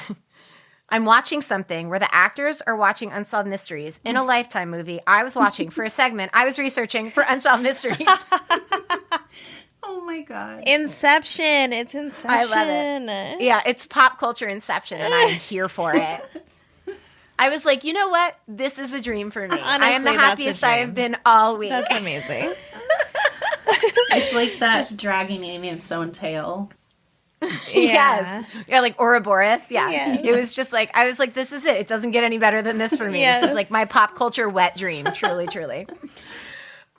I'm watching something where the actors are watching Unsolved Mysteries in a Lifetime movie I was watching for a segment I was researching for Unsolved Mysteries. Oh my God. Inception. It's Inception. I love it. Yeah, it's pop culture Inception, and I'm here for it. I was like, you know what? This is a dream for me. I am the Honestly, that's a happiest I dream. have been all week. That's amazing. It's like that dragging Alien's own tail. Yes. Yeah, like Ouroboros. Yeah. Yes. It was just like, I was like, this is it. It doesn't get any better than this for me. This is like Yes. my pop culture wet dream. Truly, truly.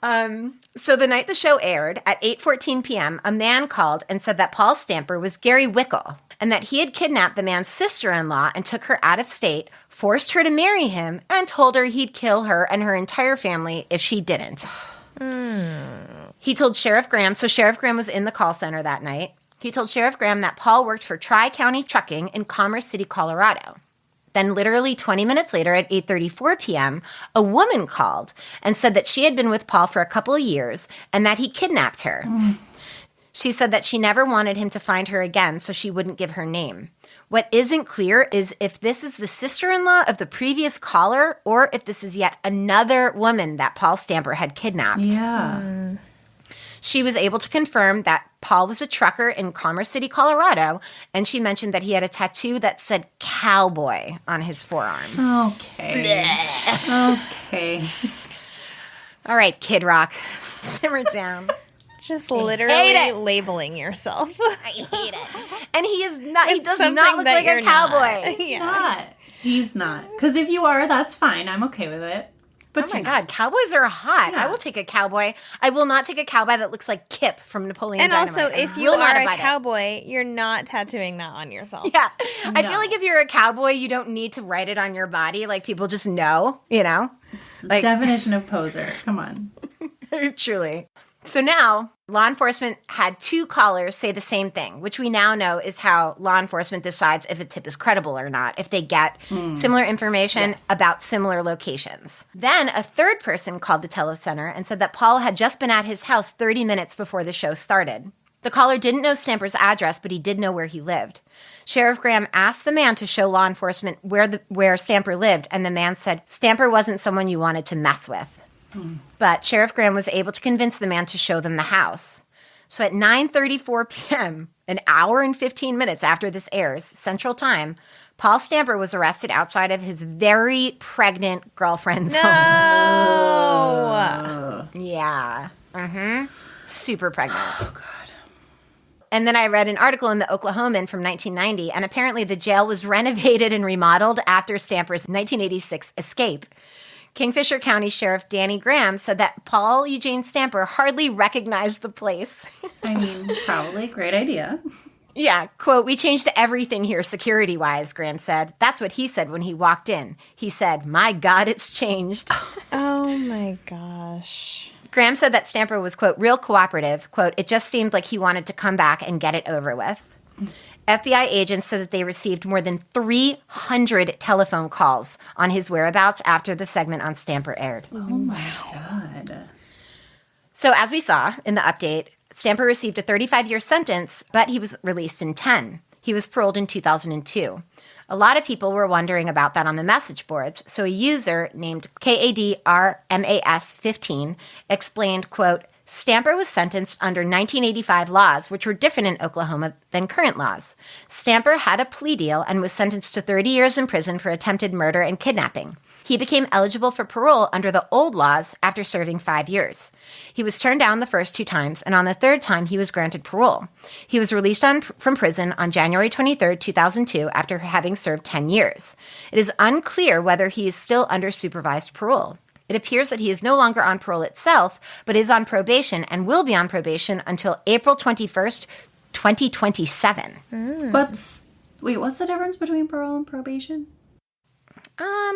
So the night the show aired at 8:14 p.m., a man called and said that Paul Stamper was Gary Wickle and that he had kidnapped the man's sister-in-law and took her out of state, forced her to marry him, and told her he'd kill her and her entire family if she didn't. He told Sheriff Graham, so Sheriff Graham was in the call center that night. He told Sheriff Graham that Paul worked for Tri-County Trucking in Commerce City, Colorado. Then literally 20 minutes later at 8:34 p.m., a woman called and said that she had been with Paul for a couple of years and that he kidnapped her. She said that she never wanted him to find her again, so she wouldn't give her name. What isn't clear is if this is the sister-in-law of the previous caller or if this is yet another woman that Paul Stamper had kidnapped. Yeah. She was able to confirm that Paul was a trucker in Commerce City, Colorado, and she mentioned that he had a tattoo that said cowboy on his forearm. Okay. Okay. All right, Kid Rock, simmer down. Just hate literally it. labeling yourself. I hate it. And he is not, he It's does something not look that like you're a cowboy. not. Yeah. Not. He's not. Because if you are, that's fine. I'm okay with it. But Oh my you're God, cowboys are hot. Yeah. I will take a cowboy. I will not take a cowboy that looks like Kip from Napoleon And Dynamite. also, I if you will not are a abide it. cowboy, you're not tattooing that on yourself. Yeah. I No. feel like if you're a cowboy, you don't need to write it on your body. Like people just know, you know? not. Like, Definition of poser. Come on. truly. So now, law enforcement had 2 callers say the same thing, which we now know is how law enforcement decides if a tip is credible or not, if they get similar information about similar locations. Then a 3rd person called the telecenter and said that Paul had just been at his house 30 minutes before the show started. The caller didn't know Stamper's address, but he did know where he lived. Sheriff Graham asked the man to show law enforcement where Stamper lived, and the man said Stamper wasn't someone you wanted to mess with. But Sheriff Graham was able to convince the man to show them the house. So at 9:34 p.m., an hour and 15 minutes after this airs, Central Time, Paul Stamper was arrested outside of his very pregnant girlfriend's home. Yeah. Super pregnant. Oh, God. And then I read an article in the Oklahoman from 1990, and apparently the jail was renovated and remodeled after Stamper's 1986 escape. Kingfisher County Sheriff Danny Graham said that Paul Eugene Stamper hardly recognized the place. I mean, probably. Great idea. Yeah, quote, "We changed everything here security-wise," Graham said. That's what he said when he walked in. He said, "My God, it's changed." Oh, my gosh. Graham said that Stamper was, quote, "real cooperative." Quote, "It just seemed like he wanted to come back and get it over with." FBI agents said that they received more than 300 telephone calls on his whereabouts after the segment on Stamper aired. Oh, my God. So as we saw in the update, Stamper received a 35-year sentence, but he was released in 10. He was paroled in 2002. A lot of people were wondering about that on the message boards, so a user named KADRMAS15 explained, quote, "Stamper was sentenced under 1985 laws, which were different in Oklahoma than current laws. Stamper had a plea deal and was sentenced to 30 years in prison for attempted murder and kidnapping. He became eligible for parole under the old laws after serving 5 years. He was turned down the first 2 times, and on the 3rd time, he was granted parole. He was released from prison on January 23, 2002, after having served 10 years. It is unclear whether he is still under supervised parole. It appears that he is no longer on parole itself, but is on probation and will be on probation until April 21st, 2027. What's the difference between parole and probation?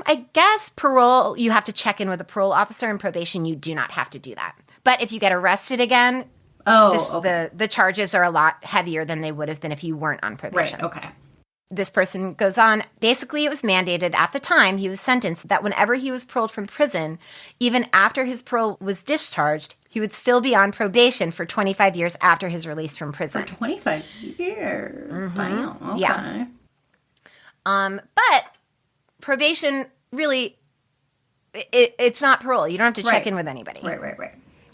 I guess parole, you have to check in with a parole officer, and probation, you do not have to do that. But if you get arrested again, the charges are a lot heavier than they would have been if you weren't on probation. Right, okay. This person goes on, basically it was mandated at the time he was sentenced that whenever he was paroled from prison, even after his parole was discharged, he would still be on probation for 25 years after his release from prison. For 25 years? Wow, okay. Yeah. But probation really, it's not parole. You don't have to check in with anybody. Right.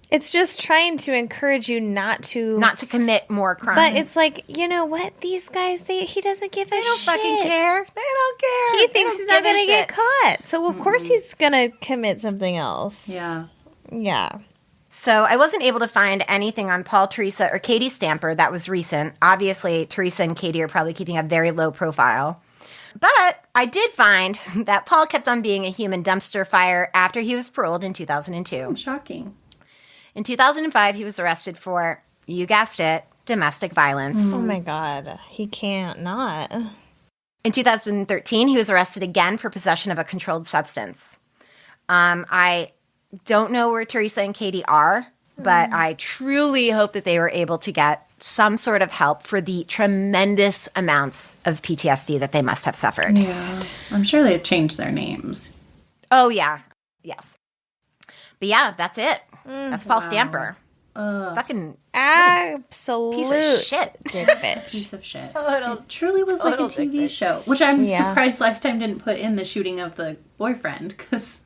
It's just trying to encourage you not to commit more crimes. But it's like, you know what? These guys, he doesn't give a shit. They don't fucking care. They don't care. He thinks he's not going to get caught. So, of course, he's going to commit something else. Yeah. Yeah. So I wasn't able to find anything on Paul, Teresa, or Katie Stamper that was recent. Obviously, Teresa and Katie are probably keeping a very low profile. But I did find that Paul kept on being a human dumpster fire after he was paroled in 2002. Shocking. In 2005, he was arrested for, you guessed it, domestic violence. Oh, my God. He can't not. In 2013, he was arrested again for possession of a controlled substance. I don't know where Teresa and Katie are, but I truly hope that they were able to get some sort of help for the tremendous amounts of PTSD that they must have suffered. Yeah. I'm sure they've changed their names. Oh, yeah. Yes. But yeah, that's it. That's Paul Stamper. Fucking absolute piece of shit. Dick bitch. Piece of shit. It truly was like a TV show, which I'm surprised Lifetime didn't put in the shooting of the boyfriend, because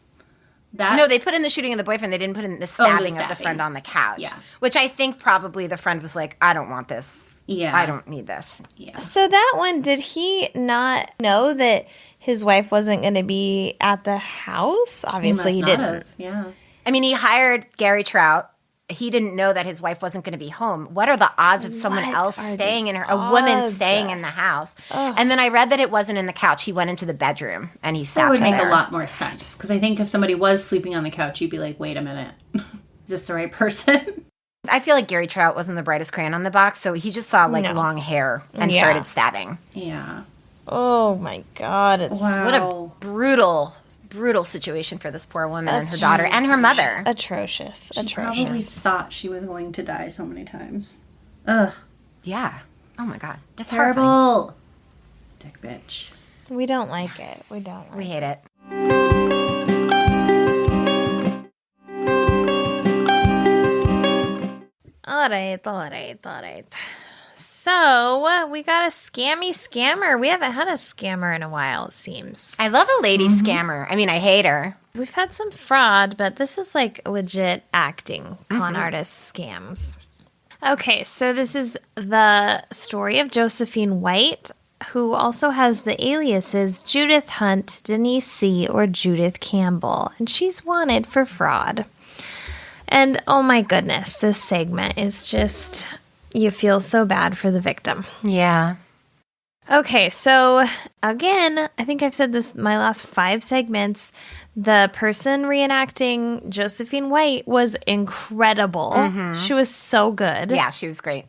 that... No, they put in the shooting of the boyfriend. They didn't put in the stabbing of the friend on the couch. Yeah. Which I think probably the friend was like, I don't want this. Yeah. I don't need this. Yeah. So that one, did he not know that his wife wasn't going to be at the house? Obviously, he didn't. Yeah. I mean, he hired Gary Trout. He didn't know that his wife wasn't going to be home. What are the odds of someone else staying in her, a woman staying in the house? Ugh. And then I read that it wasn't in the couch. He went into the bedroom and he stabbed her. That would make a lot more sense, because I think if somebody was sleeping on the couch, you'd be like, wait a minute, is this the right person? I feel like Gary Trout wasn't the brightest crayon on the box, so he just saw long hair and started stabbing. Yeah. Oh my God! Wow. What a brutal brutal situation for this poor woman and her daughter and her mother. Atrocious. She probably thought she was going to die so many times. Ugh. Yeah. Oh my God. That's Terrible. horrifying. Dick bitch. We don't like it. We don't like We hate it. All right. So, we got a scammer. We haven't had a scammer in a while, it seems. I love a lady scammer. I mean, I hate her. We've had some fraud, but this is like legit acting, con artist scams. Okay, so this is the story of Josephine White, who also has the aliases Judith Hunt, Denise C., or Judith Campbell, and she's wanted for fraud. And oh my goodness, this segment is just, you feel so bad for the victim. Yeah. Okay, so again, I think I've said this my last 5 segments. The person reenacting Josephine White was incredible. She was so good. Yeah, she was great.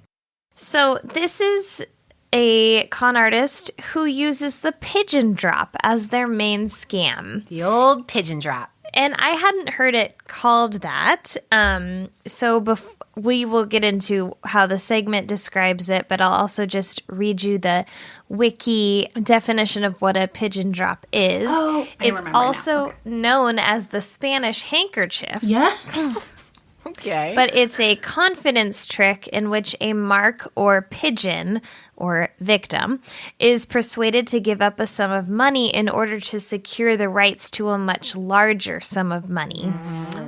So this is a con artist who uses the pigeon drop as their main scam. The old pigeon drop. And I hadn't heard it called that. We will get into how the segment describes it, but I'll also just read you the wiki definition of what a pigeon drop is. Oh, I it's remember also now. Okay. known as the Spanish handkerchief. Yes. Okay. But it's a confidence trick in which a mark or pigeon or victim is persuaded to give up a sum of money in order to secure the rights to a much larger sum of money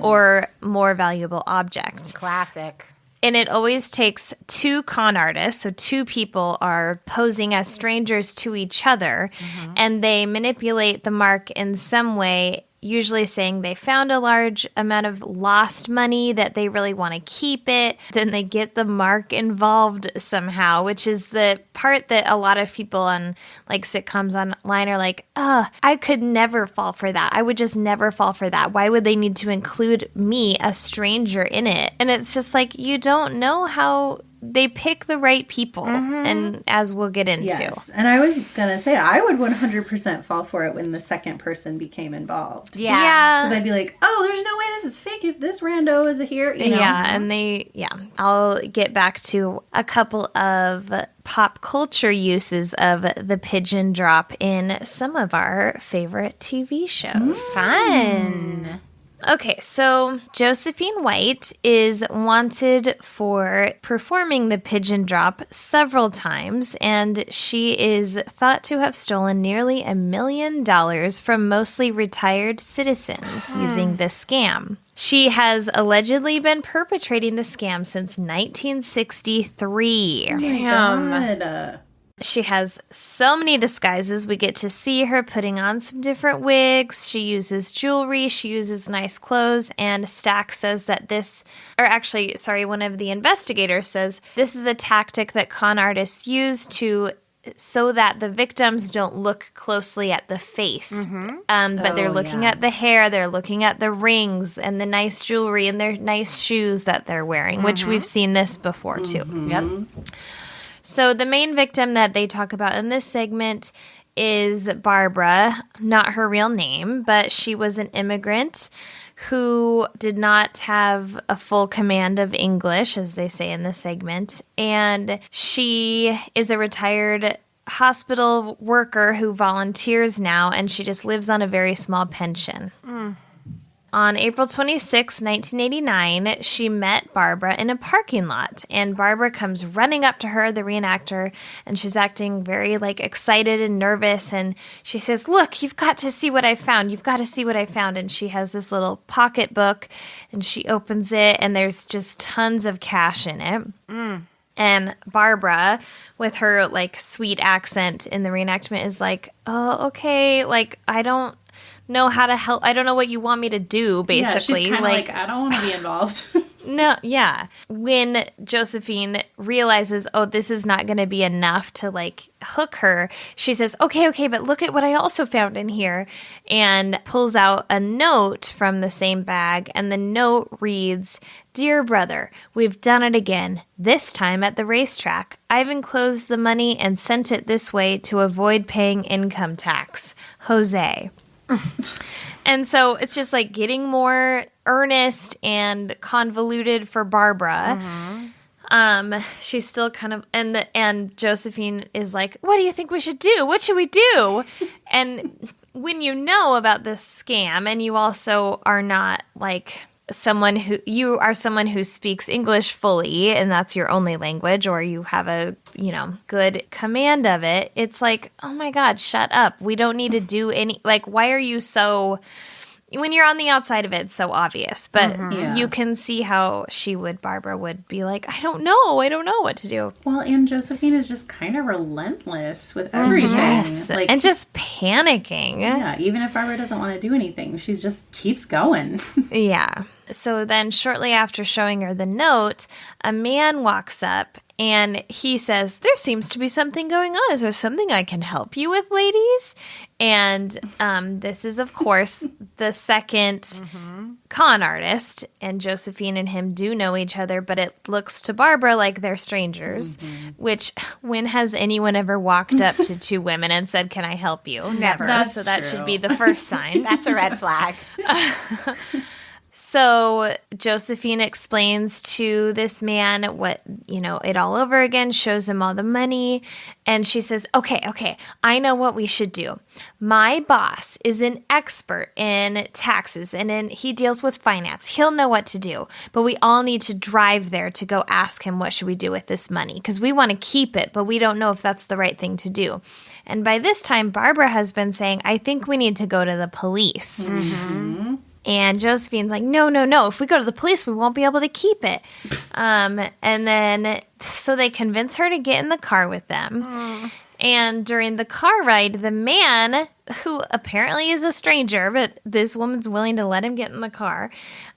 or more valuable object. Classic. And it always takes 2 con artists, so 2 people are posing as strangers to each other, and they manipulate the mark in some way, usually saying they found a large amount of lost money, that they really want to keep it. Then they get the mark involved somehow, which is the part that a lot of people on like sitcoms online are like, I could never fall for that. I would just never fall for that. Why would they need to include me, a stranger, in it? And it's just like, you don't know how they pick the right people, and as we'll get into. Yes, and I was going to say, I would 100% fall for it when the second person became involved. Yeah. Because I'd be like, oh, there's no way this is fake if this rando is here. You know? Yeah, and I'll get back to a couple of pop culture uses of the pigeon drop in some of our favorite TV shows. Fun. Okay, so Josephine White is wanted for performing the pigeon drop several times, and she is thought to have stolen nearly $1 million from mostly retired citizens using this scam. She has allegedly been perpetrating the scam since 1963. Damn. God. She has so many disguises. We get to see her putting on some different wigs. She uses jewelry. She uses nice clothes. And Stack says that one of the investigators says this is a tactic that con artists use so that the victims don't look closely at the face. But they're looking at the hair, they're looking at the rings and the nice jewelry and their nice shoes that they're wearing, which we've seen this before too. Yep. So the main victim that they talk about in this segment is Barbara, not her real name, but she was an immigrant who did not have a full command of English, as they say in this segment. And she is a retired hospital worker who volunteers now, and she just lives on a very small pension. On April 26, 1989, she met Barbara in a parking lot, and Barbara comes running up to her, the reenactor, and she's acting very, excited and nervous, and she says, "Look, you've got to see what I found. You've got to see what I found." And she has this little pocketbook, and she opens it, and there's just tons of cash in it. And Barbara, with her, sweet accent in the reenactment, is like, "Oh, okay, I don't know how to help. I don't know what you want me to do," basically. Yeah, she's kind of I don't want to be involved. No, yeah. When Josephine realizes, this is not going to be enough to, hook her, she says, okay, but look at what I also found in here, and pulls out a note from the same bag, and the note reads, "Dear brother, we've done it again, this time at the racetrack. I've enclosed the money and sent it this way to avoid paying income tax. Jose." And so it's just like getting more earnest and convoluted for Barbara. She's still kind of, and Josephine is like, what do you think we should do? What should we do? And when you know about this scam and you also are not like you are someone who speaks English fully and that's your only language, or you have a, good command of it, it's like, oh my God, shut up. We don't need to do any, like, why are you so, when you're on the outside of it, it's so obvious, but you can see how Barbara would be like, I don't know what to do. Well, and Josephine is just kind of relentless with everything. Yes, and just panicking. Yeah, even if Barbara doesn't want to do anything, she just keeps going. Yeah. So then shortly after showing her the note, a man walks up and he says, there seems to be something going on. Is there something I can help you with, ladies? And this is, of course, the second con artist. And Josephine and him do know each other, but it looks to Barbara like they're strangers, which when has anyone ever walked up to two women and said, can I help you? Never. That's that true. should be the first sign. That's a red flag. So Josephine explains to this man what, it all over again, shows him all the money. And she says, okay, I know what we should do. My boss is an expert in taxes and he deals with finance. He'll know what to do. But we all need to drive there to go ask him what should we do with this money, because we want to keep it, but we don't know if that's the right thing to do. And by this time, Barbara has been saying, I think we need to go to the police. Mm-hmm. And Josephine's like, no. If we go to the police, we won't be able to keep it. And then, so they convince her to get in the car with them. And during the car ride, the man, who apparently is a stranger, but this woman's willing to let him get in the car,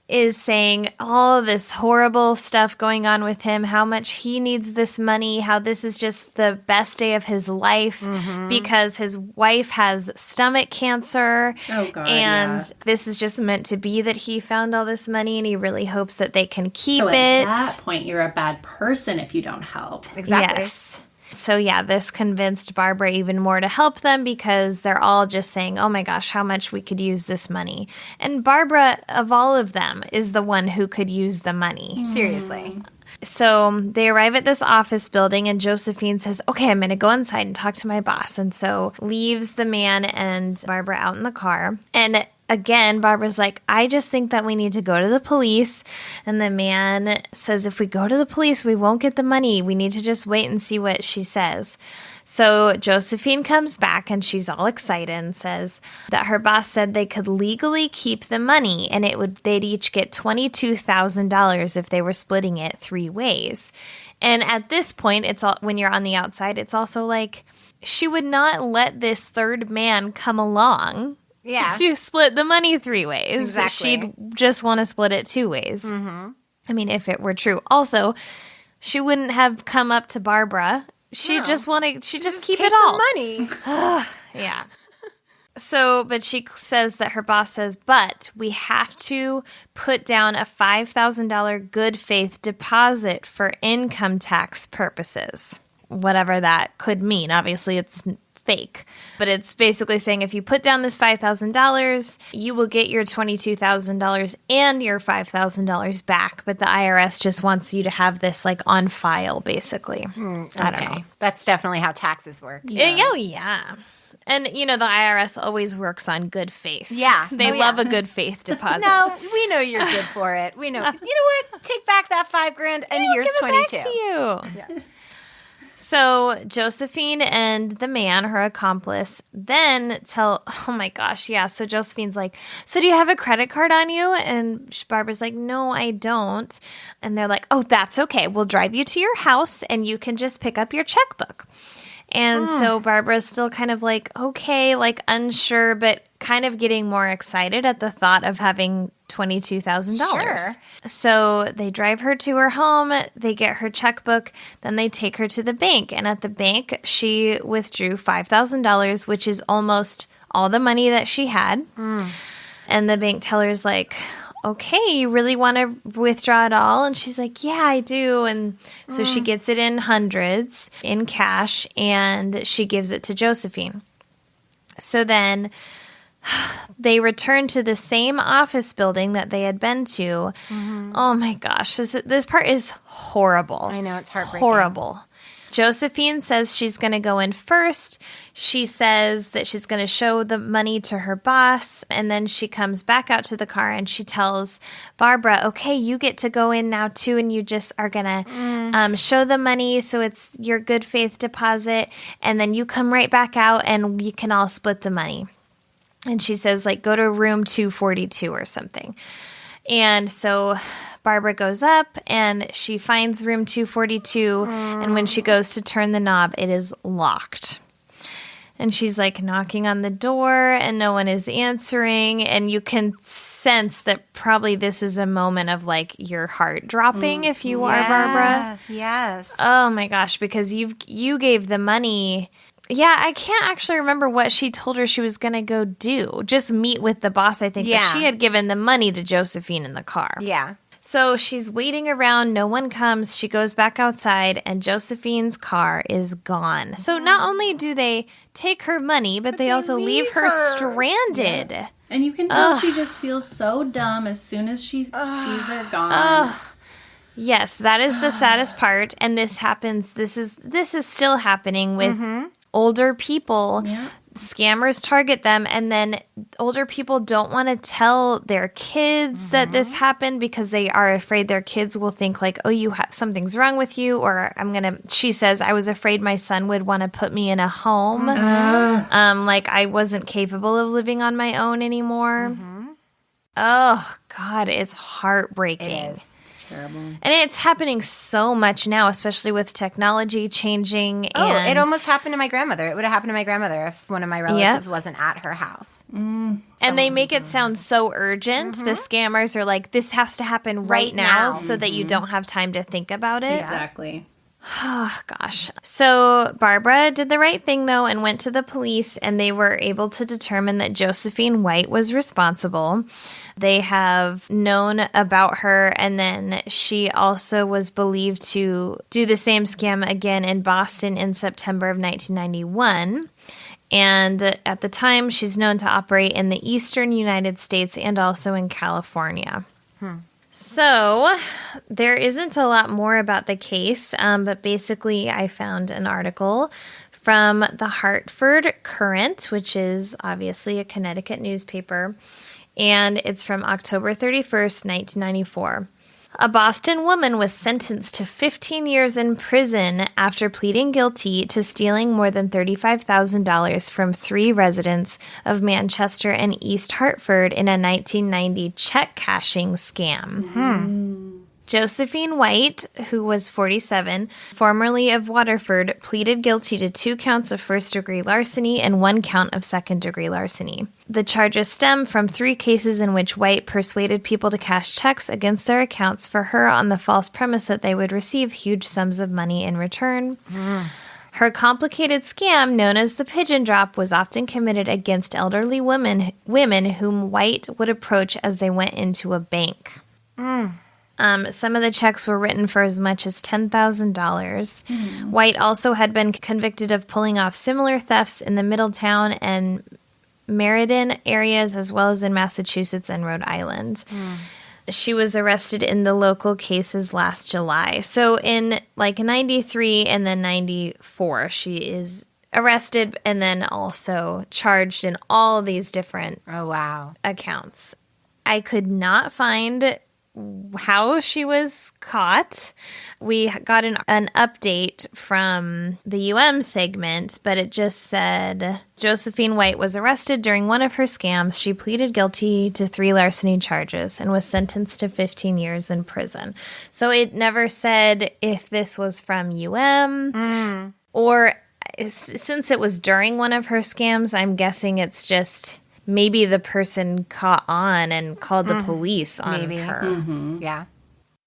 is saying all this horrible stuff going on with him, how much he needs this money, how this is just the best day of his life because his wife has stomach cancer. Oh, God, and this is just meant to be that he found all this money and he really hopes that they can keep so it. At that point, you're a bad person if you don't help. Exactly. Yes. So yeah, this convinced Barbara even more to help them because they're all just saying, oh my gosh, how much we could use this money. And Barbara, of all of them, is the one who could use the money. Seriously. So they arrive at this office building and Josephine says, okay, I'm going to go inside and talk to my boss. And so leaves the man and Barbara out in the car. And again, Barbara's like, I just think that we need to go to the police. And the man says, if we go to the police, we won't get the money. We need to just wait and see what she says. So Josephine comes back and she's all excited and says that her boss said they could legally keep the money and they'd each get $22,000 if they were splitting it 3 ways. And at this point, it's all, when you're on the outside, it's also like she would not let this third man come along. Yeah. To split the money 3 ways. Exactly. She'd just want to split it 2 ways. Mm-hmm. I mean, if it were true. Also, she wouldn't have come up to Barbara. She'd just keep it all. The money. Yeah. So, but she says that her boss says, but we have to put down a $5,000 good faith deposit for income tax purposes. Whatever that could mean. Obviously, it's fake. But it's basically saying if you put down this $5,000, you will get your $22,000 and your $5,000 back. But the IRS just wants you to have this like on file, basically. I don't know. That's definitely how taxes work. Oh, yeah. And, the IRS always works on good faith. Yeah. They love a good faith deposit. No, we know you're good for it. We know. You know what? Take back that $5,000 and here's give 22. it back to you. Yeah. So Josephine and the man, her accomplice, then tell, oh my gosh, yeah. So Josephine's like, so do you have a credit card on you? And Barbara's like, no, I don't. And they're like, oh, that's okay. We'll drive you to your house and you can just pick up your checkbook. And so Barbara's still kind of like, okay, like unsure, but kind of getting more excited at the thought of having $22,000. Sure. So they drive her to her home, they get her checkbook, then they take her to the bank. And at the bank, she withdrew $5,000, which is almost all the money that she had. And the bank teller's like, okay, you really want to withdraw it all? And she's like, yeah, I do. And so she gets it in hundreds in cash and she gives it to Josephine. So then They returned to the same office building that they had been to. Oh my gosh, this part is horrible. I know, it's heartbreaking. Horrible. Josephine says she's going to go in first. She says that she's going to show the money to her boss, and then she comes back out to the car and she tells Barbara, okay, you get to go in now too, and you just are going to show the money, so it's your good faith deposit, and then you come right back out and you can all split the money. And she says, like, go to room 242 or something. And so Barbara goes up and she finds room 242. And when she goes to turn the knob, it is locked. And she's like knocking on the door and no one is answering. And you can sense that probably this is a moment of like your heart dropping if you are Barbara. Yes. Oh my gosh, because you gave the money. Yeah, I can't actually remember what she told her she was going to go do. Just meet with the boss, I think. Yeah. But she had given the money to Josephine in the car. Yeah. So she's waiting around. No one comes. She goes back outside, and Josephine's car is gone. So not only do they take her money, but they also leave her stranded. Yeah. And you can tell she just feels so dumb as soon as she sees they're gone. Yes, that is the saddest part. And this happens. This is still happening with older people. Yeah. Scammers target them, and then older people don't want to tell their kids that this happened because they are afraid their kids will think like, oh, you have something's wrong with you, or she says, I was afraid my son would want to put me in a home. Like I wasn't capable of living on my own anymore. Oh God, it's heartbreaking. It is. Terrible. And it's happening so much now, especially with technology changing. Oh, it almost happened to my grandmother. It would have happened to my grandmother if one of my relatives wasn't at her house. And they make it sound so urgent. The scammers are like, this has to happen right now so that you don't have time to think about it. Exactly. Oh, gosh. So Barbara did the right thing, though, and went to the police, and they were able to determine that Josephine White was responsible. They have known about her, and then she also was believed to do the same scam again in Boston in September of 1991. And at the time, she's known to operate in the eastern United States and also in California. So there isn't a lot more about the case, but basically I found an article from the Hartford Courant, which is obviously a Connecticut newspaper, and it's from October 31st, 1994. A Boston woman was sentenced to 15 years in prison after pleading guilty to stealing more than $35,000 from 3 residents of Manchester and East Hartford in a 1990 check cashing scam. Josephine White, who was 47, formerly of Waterford, pleaded guilty to 2 counts of first-degree larceny and 1 count of second-degree larceny. The charges stem from 3 cases in which White persuaded people to cash checks against their accounts for her on the false premise that they would receive huge sums of money in return. Her complicated scam, known as the Pigeon Drop, was often committed against elderly women whom White would approach as they went into a bank. Some of the checks were written for as much as $10,000. White also had been convicted of pulling off similar thefts in the Middletown and Meriden areas, as well as in Massachusetts and Rhode Island. She was arrested in the local cases last July. So in like 93 and then 94, she is arrested and then also charged in all of these different accounts. I could not find how she was caught. We got an update from the UM segment, but it just said Josephine White was arrested during one of her scams. She pleaded guilty to 3 larceny charges and was sentenced to 15 years in prison. So it never said if this was from UM or since it was during one of her scams, I'm guessing it's just maybe the person caught on and called the police on her. Yeah.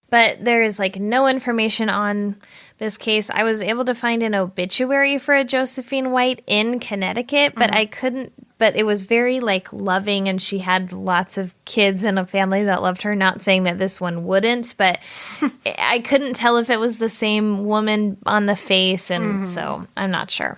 But there is like no information on this case. I was able to find an obituary for a Josephine White in Connecticut, but I couldn't, but it was very like loving, and she had lots of kids and a family that loved her. Not saying that this one wouldn't, but I couldn't tell if it was the same woman on the face, and so I'm not sure.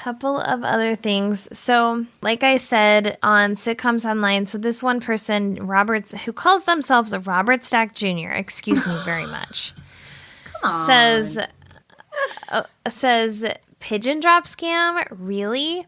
Couple of other things. So, like I said on Sitcoms Online, so this one person, Roberts, who calls themselves a Robert Stack Jr., excuse me very much, says Pigeon Drop scam? Really?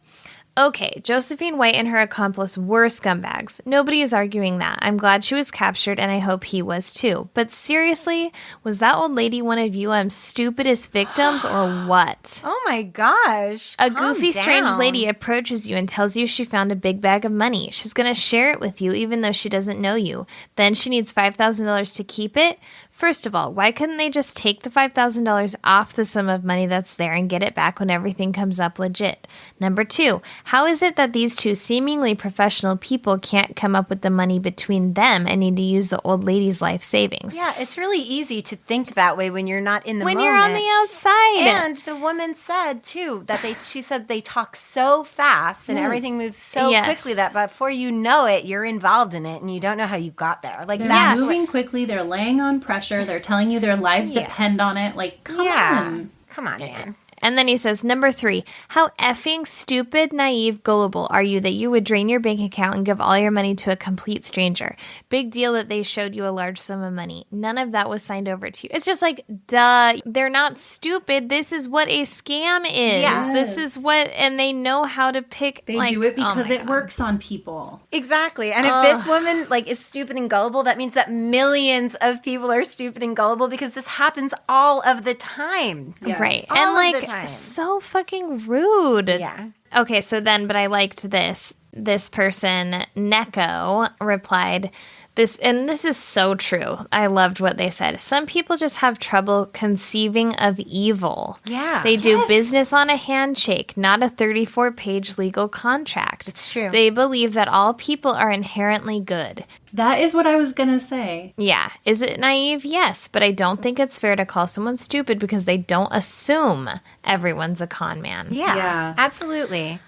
Okay, Josephine White and her accomplice were scumbags. Nobody is arguing that. I'm glad she was captured, and I hope he was too. But seriously, was that old lady one of UM's stupidest victims, or what? Oh my gosh. A Calm goofy, strange down. lady approaches you and tells you she found a big bag of money. She's going to share it with you, even though she doesn't know you. Then she needs $5,000 to keep it. First of all, why couldn't they just take the $5,000 off the sum of money that's there and get it back when everything comes up legit? Number 2, how is it that these two seemingly professional people can't come up with the money between them and need to use the old lady's life savings? Yeah, it's really easy to think that way when you're not in the moment. When you're on the outside. And the woman said, too, that she said they talk so fast and everything moves so quickly that before you know it, you're involved in it and you don't know how you got there. Like, They're moving quickly. They're laying on pressure. They're telling you their lives depend on it. Like, come on. Come on, man. And then he says, number 3, how effing stupid, naive, gullible are you that you would drain your bank account and give all your money to a complete stranger? Big deal that they showed you a large sum of money. None of that was signed over to you. It's just like, duh, they're not stupid. This is what a scam is. Yes. This is what, and they know how to pick. They do it because it works on people. Exactly. And if this woman is stupid and gullible, that means that millions of people are stupid and gullible because this happens all of the time. Yes. Right. All and of like, the time. so fucking rude. Yeah. Okay, so then, but I liked this. This person, Neko, replied, this is so true. I loved what they said. Some people just have trouble conceiving of evil. Yeah. They do business on a handshake, not a 34-page legal contract. It's true. They believe that all people are inherently good. That is what I was going to say. Yeah. Is it naive? Yes. But I don't think it's fair to call someone stupid because they don't assume everyone's a con man. Yeah. Absolutely.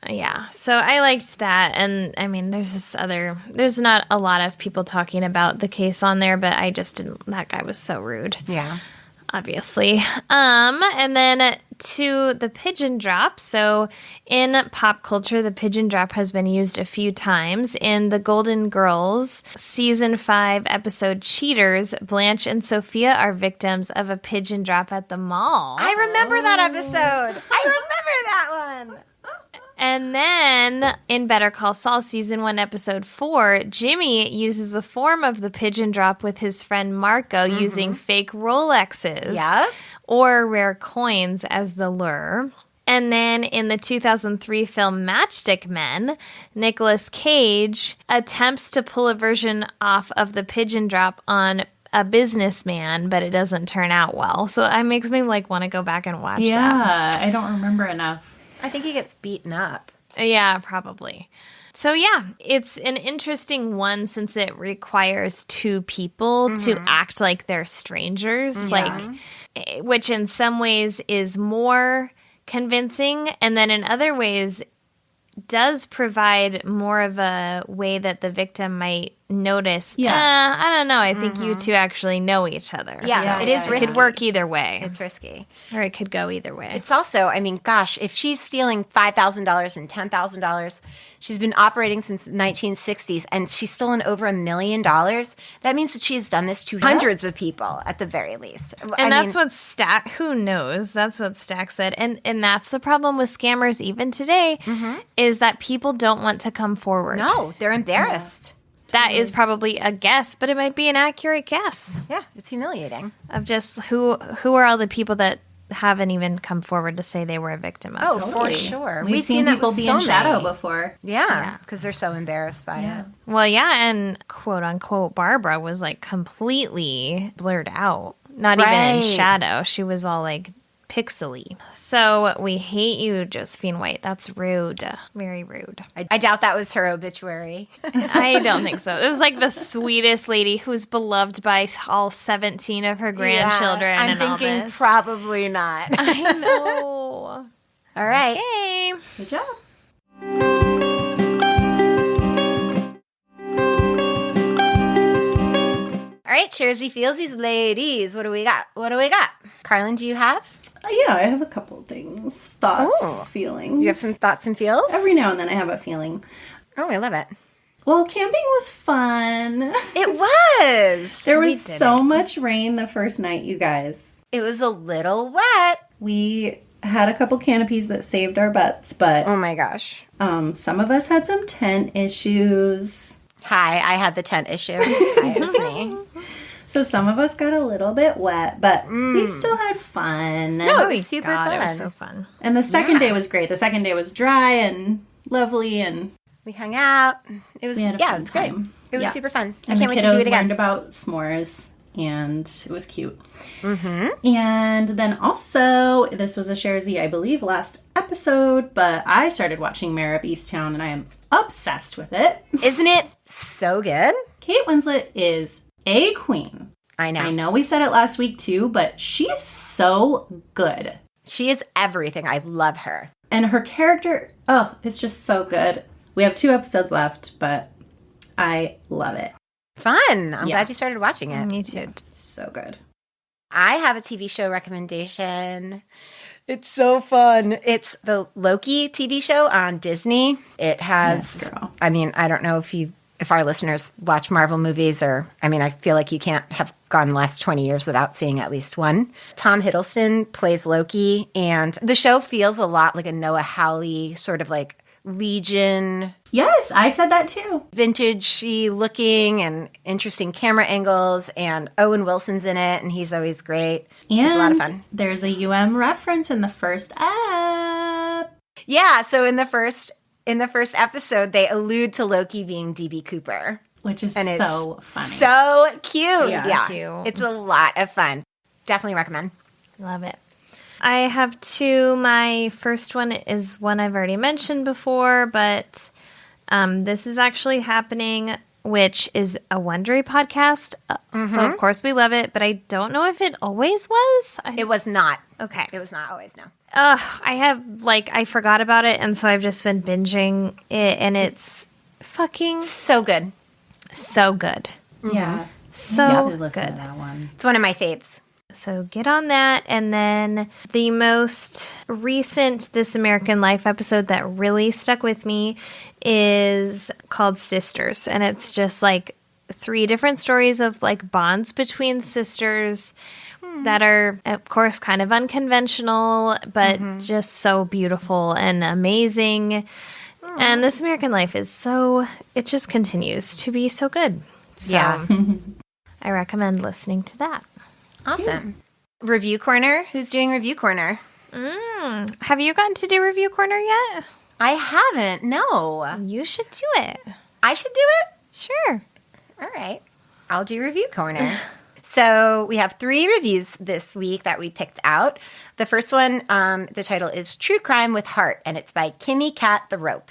Yeah. So I liked that. And I mean, there's not a lot of people talking about the case on there, but I just didn't, that guy was so rude. Yeah. Obviously. And then to the pigeon drop. So in pop culture, the pigeon drop has been used a few times. In The Golden Girls, season 5 episode Cheaters, Blanche and Sophia are victims of a pigeon drop at the mall. I remember that episode. I remember that one. And then in Better Call Saul season 1 episode 4, Jimmy uses a form of the pigeon drop with his friend Marco using fake Rolexes or rare coins as the lure. And then in the 2003 film Matchstick Men, Nicolas Cage attempts to pull a version off of the pigeon drop on a businessman, but it doesn't turn out well. So it makes me want to go back and watch that. Yeah, I don't remember enough. I think he gets beaten up. Yeah, probably. So yeah, it's an interesting one since it requires 2 people to act like they're strangers, which in some ways is more convincing, and then in other ways does provide more of a way that the victim might notice, I don't know, I think you two actually know each other. Yeah, So it is it risky. could work either way. It's risky. Or it could go either way. It's also, I mean, gosh, if she's stealing $5,000 and $10,000, she's been operating since the 1960s, and she's stolen over $1 million, that means that she's done this to hundreds of people at the very least. And that's what Stack, who knows? That's what Stack said. And that's the problem with scammers even today, is that people don't want to come forward. No, they're embarrassed. That is probably a guess, but it might be an accurate guess Yeah, it's humiliating. of just who are all the people that haven't even come forward to say they were a victim of. Oh, for sure. We've seen that people with be so in shadow many. before. Yeah, because they're so embarrassed by it. Well, yeah, and quote unquote Barbara was completely blurred out. Not even in shadow. She was all pixely. So we hate you, Josephine White. That's rude. Very rude. I doubt that was her obituary. I don't think so. It was the sweetest lady who's beloved by all 17 of her grandchildren. Yeah, I'm and all thinking this. probably not. I know. All right. Okay. Good job. All right, Cheersy Feelsies, ladies. What do we got? Karlin, do you have? Yeah, I have a couple things. Thoughts, feelings. You have some thoughts and feels? Every now and then I have a feeling. Oh, I love it. Well, camping was fun. It was. There was so much rain the first night, you guys. It was a little wet. We had a couple canopies that saved our butts, but Oh my gosh. some of us had some tent issues. Hi, I had the tent issue. Hi, it's me. So some of us got a little bit wet, but we still had fun. No, it was super fun. It was so fun. And the second day was great. The second day was dry and lovely, and We hung out. It was we had a it fun was great. time. It was Yeah. super fun. I And can't the wait to do kiddos it again. learned about s'mores, and it was cute. Mm-hmm. And then also, this was a Share Z, I believe, last episode, but I started watching Mare of Easttown, and I am obsessed with it. Isn't it so good? Kate Winslet is a queen. I know. I know we said it last week too, but she is so good. She is everything. I love her. And her character, it's just so good. We have 2 episodes left, but I love it. Fun. I'm Yeah. glad you started watching it. Me too. So good. I have a TV show recommendation. It's so fun. It's the Loki TV show on Disney. It has, Yes, girl. I mean, I don't know if our listeners watch Marvel movies I feel like you can't have gone the last 20 years without seeing at least one. Tom Hiddleston plays Loki, and the show feels a lot like a Noah Hawley sort of like Legion, Yes, I said that too. vintage-y looking and interesting camera angles, and Owen Wilson's in it, and he's always great. And It's a lot of fun. there's a reference in the first app. Yeah, so in the first episode, they allude to Loki being DB Cooper. Which is And it's so funny. So cute. Yeah. Cute. It's a lot of fun. Definitely recommend. Love it. I have 2. My first one is one I've already mentioned before, but this is actually happening, which is a Wondery podcast. So, of course, we love it, but I don't know if it always was. It was not. Okay. It was not always, no. I forgot about it, and so I've just been binging it, and it's fucking So good. so good. Yeah. So You have to listen to good. that one. It's one of my faves. So get on that. And then the most recent This American Life episode that really stuck with me is called Sisters. And it's just like 3 different stories of like bonds between sisters that are, of course, kind of unconventional, but just so beautiful and amazing. And This American Life is it just continues to be so good. So Yeah. I recommend listening to that. Awesome. Review Corner. Who's doing Review Corner? Have you gotten to do Review Corner yet? I haven't. No. You should do it. I should do it? Sure. All right. I'll do Review Corner. So we have 3 reviews this week that we picked out. The first one, the title is True Crime with Heart, and it's by Kimmy Cat the Rope.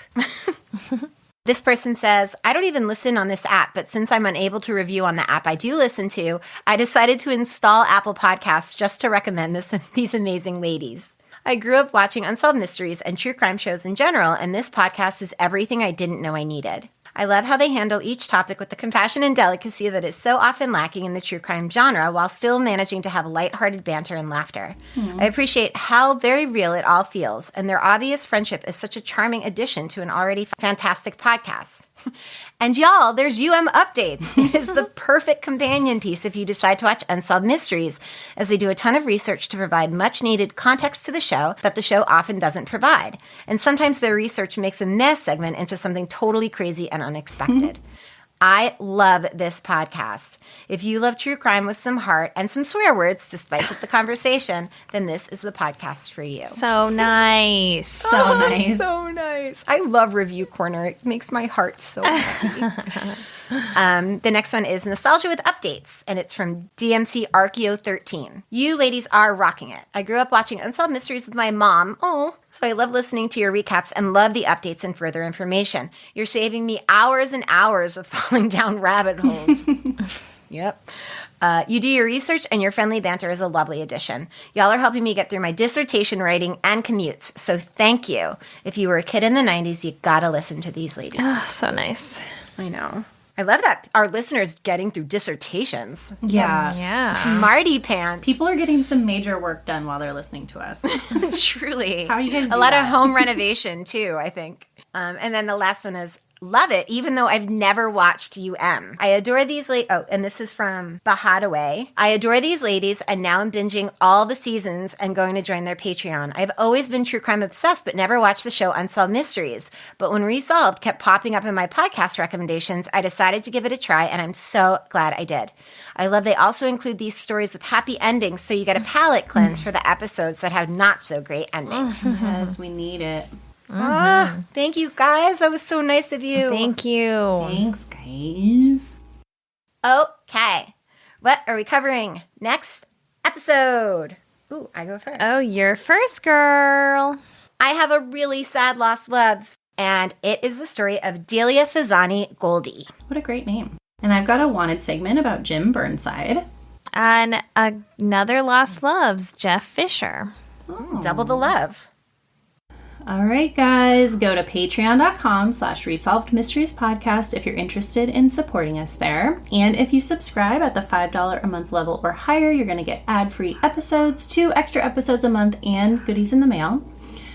This person says, I don't even listen on this app, but since I'm unable to review on the app I do listen to, I decided to install Apple Podcasts just to recommend these amazing ladies. I grew up watching unsolved mysteries and true crime shows in general, and this podcast is everything I didn't know I needed. I love how they handle each topic with the compassion and delicacy that is so often lacking in the true crime genre while still managing to have lighthearted banter and laughter. I appreciate how very real it all feels, and their obvious friendship is such a charming addition to an already fantastic podcast. And y'all, there's Updates. It is the perfect companion piece if you decide to watch Unsolved Mysteries, as they do a ton of research to provide much-needed context to the show that the show often doesn't provide. And sometimes their research makes a mess segment into something totally crazy and unexpected. I love this podcast. If you love true crime with some heart and some swear words to spice up the conversation, then this is the podcast for you. So nice. So nice. So nice. I love Review Corner. It makes my heart so happy. The next one is Nostalgia with Updates, and it's from DMC Archeo 13. You ladies are rocking it. I grew up watching Unsolved Mysteries with my mom. Oh, so I love listening to your recaps and love the updates and further information. You're saving me hours and hours of falling down rabbit holes. Yep. You do your research, and your friendly banter is a lovely addition. Y'all are helping me get through my dissertation writing and commutes, so thank you. If you were a kid in the 90s, you gotta listen to these ladies. Oh, so nice. I know. I love that our listeners getting through dissertations. Yeah. Smarty pants. People are getting some major work done while they're listening to us. Truly. How you guys do A lot that? of home renovation, too, I think. And then the last one is, love it, even though I've never watched UM. I adore these and this is from Bahadaway. I adore these ladies, and now I'm binging all the seasons and going to join their Patreon. I've always been true crime obsessed, but never watched the show Unsolved Mysteries. But when Resolved kept popping up in my podcast recommendations, I decided to give it a try, and I'm so glad I did. I love they also include these stories with happy endings, so you get a palate cleanse for the episodes that have not so great endings. Yes, we need it. Thank you, guys. That was so nice of you. Thank you. Thanks, guys. Okay. What are we covering next episode? Ooh, I go first. Oh, you're first, girl. I have a really sad lost loves, and it is the story of Delia Fazani Goldie. What a great name. And I've got a wanted segment about Jim Burnside. And another Lost Loves, Jeff Fisher. Double the love. All right, guys, go to patreon.com/Resolved Mysteries Podcast if you're interested in supporting us there. And if you subscribe at the $5 a month level or higher, you're going to get ad-free episodes, 2 extra episodes a month, and goodies in the mail.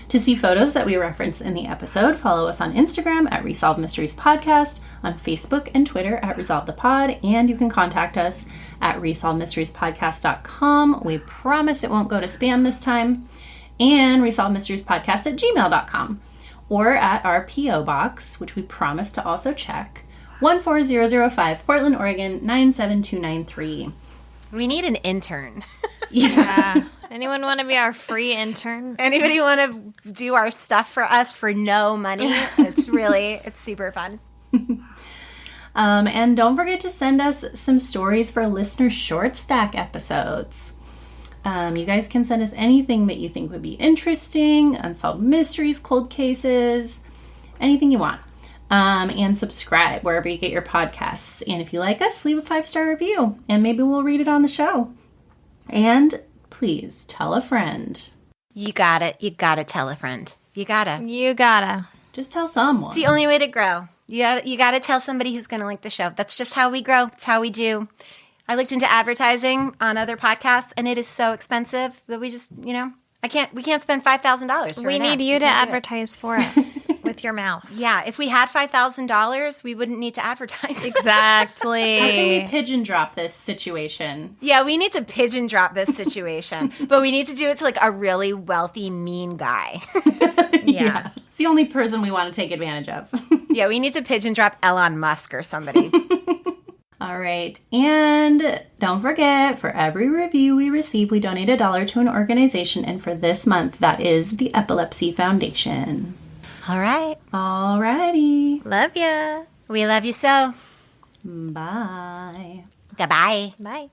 To see photos that we reference in the episode, follow us on Instagram at Resolved Mysteries Podcast, on Facebook and Twitter at Resolve the Pod, and you can contact us at resolvedmysteriespodcast.com. We promise it won't go to spam this time. And resolvedmysteriespodcast@gmail.com, or at our P.O. Box, which we promise to also check, 14005, Portland, Oregon, 97293. We need an intern. Yeah. Anyone want to be our free intern? Anybody want to do our stuff for us for no money? It's super fun. And don't forget to send us some stories for listener short stack episodes. You guys can send us anything that you think would be interesting, unsolved mysteries, cold cases, anything you want. And subscribe wherever you get your podcasts. And if you like us, leave a 5-star review, and maybe we'll read it on the show. And please tell a friend. You got it. You got to tell a friend. You got to. You gotta. Just tell someone. It's the only way to grow. You got to tell somebody who's going to like the show. That's just how we grow. It's how we do. I looked into advertising on other podcasts, and it is so expensive that we just, we can't spend $5,000. We need you to advertise for us with your mouth. Yeah, if we had $5,000, we wouldn't need to advertise. Exactly. How can we pigeon drop this situation? Yeah, we need to pigeon drop this situation, but we need to do it to like a really wealthy, mean guy. Yeah. It's the only person we want to take advantage of. Yeah, we need to pigeon drop Elon Musk or somebody. All right. And don't forget, for every review we receive, we donate $1 to an organization. And for this month, that is the Epilepsy Foundation. All right. All righty. Love ya. We love you so. Bye. Goodbye. Bye.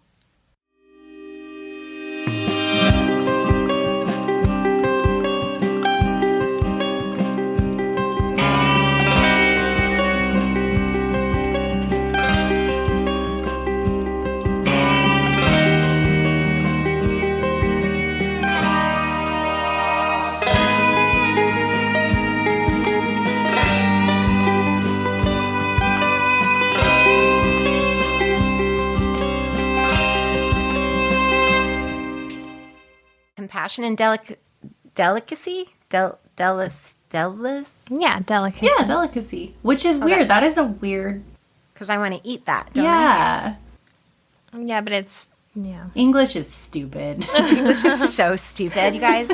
Compassion and delicacy? Yeah, delicacy. Yeah, delicacy. Which is weird. That is a weird... Because I want to eat that, don't Yeah. Yeah, but it's, yeah. English is stupid. I? English is so stupid, you guys.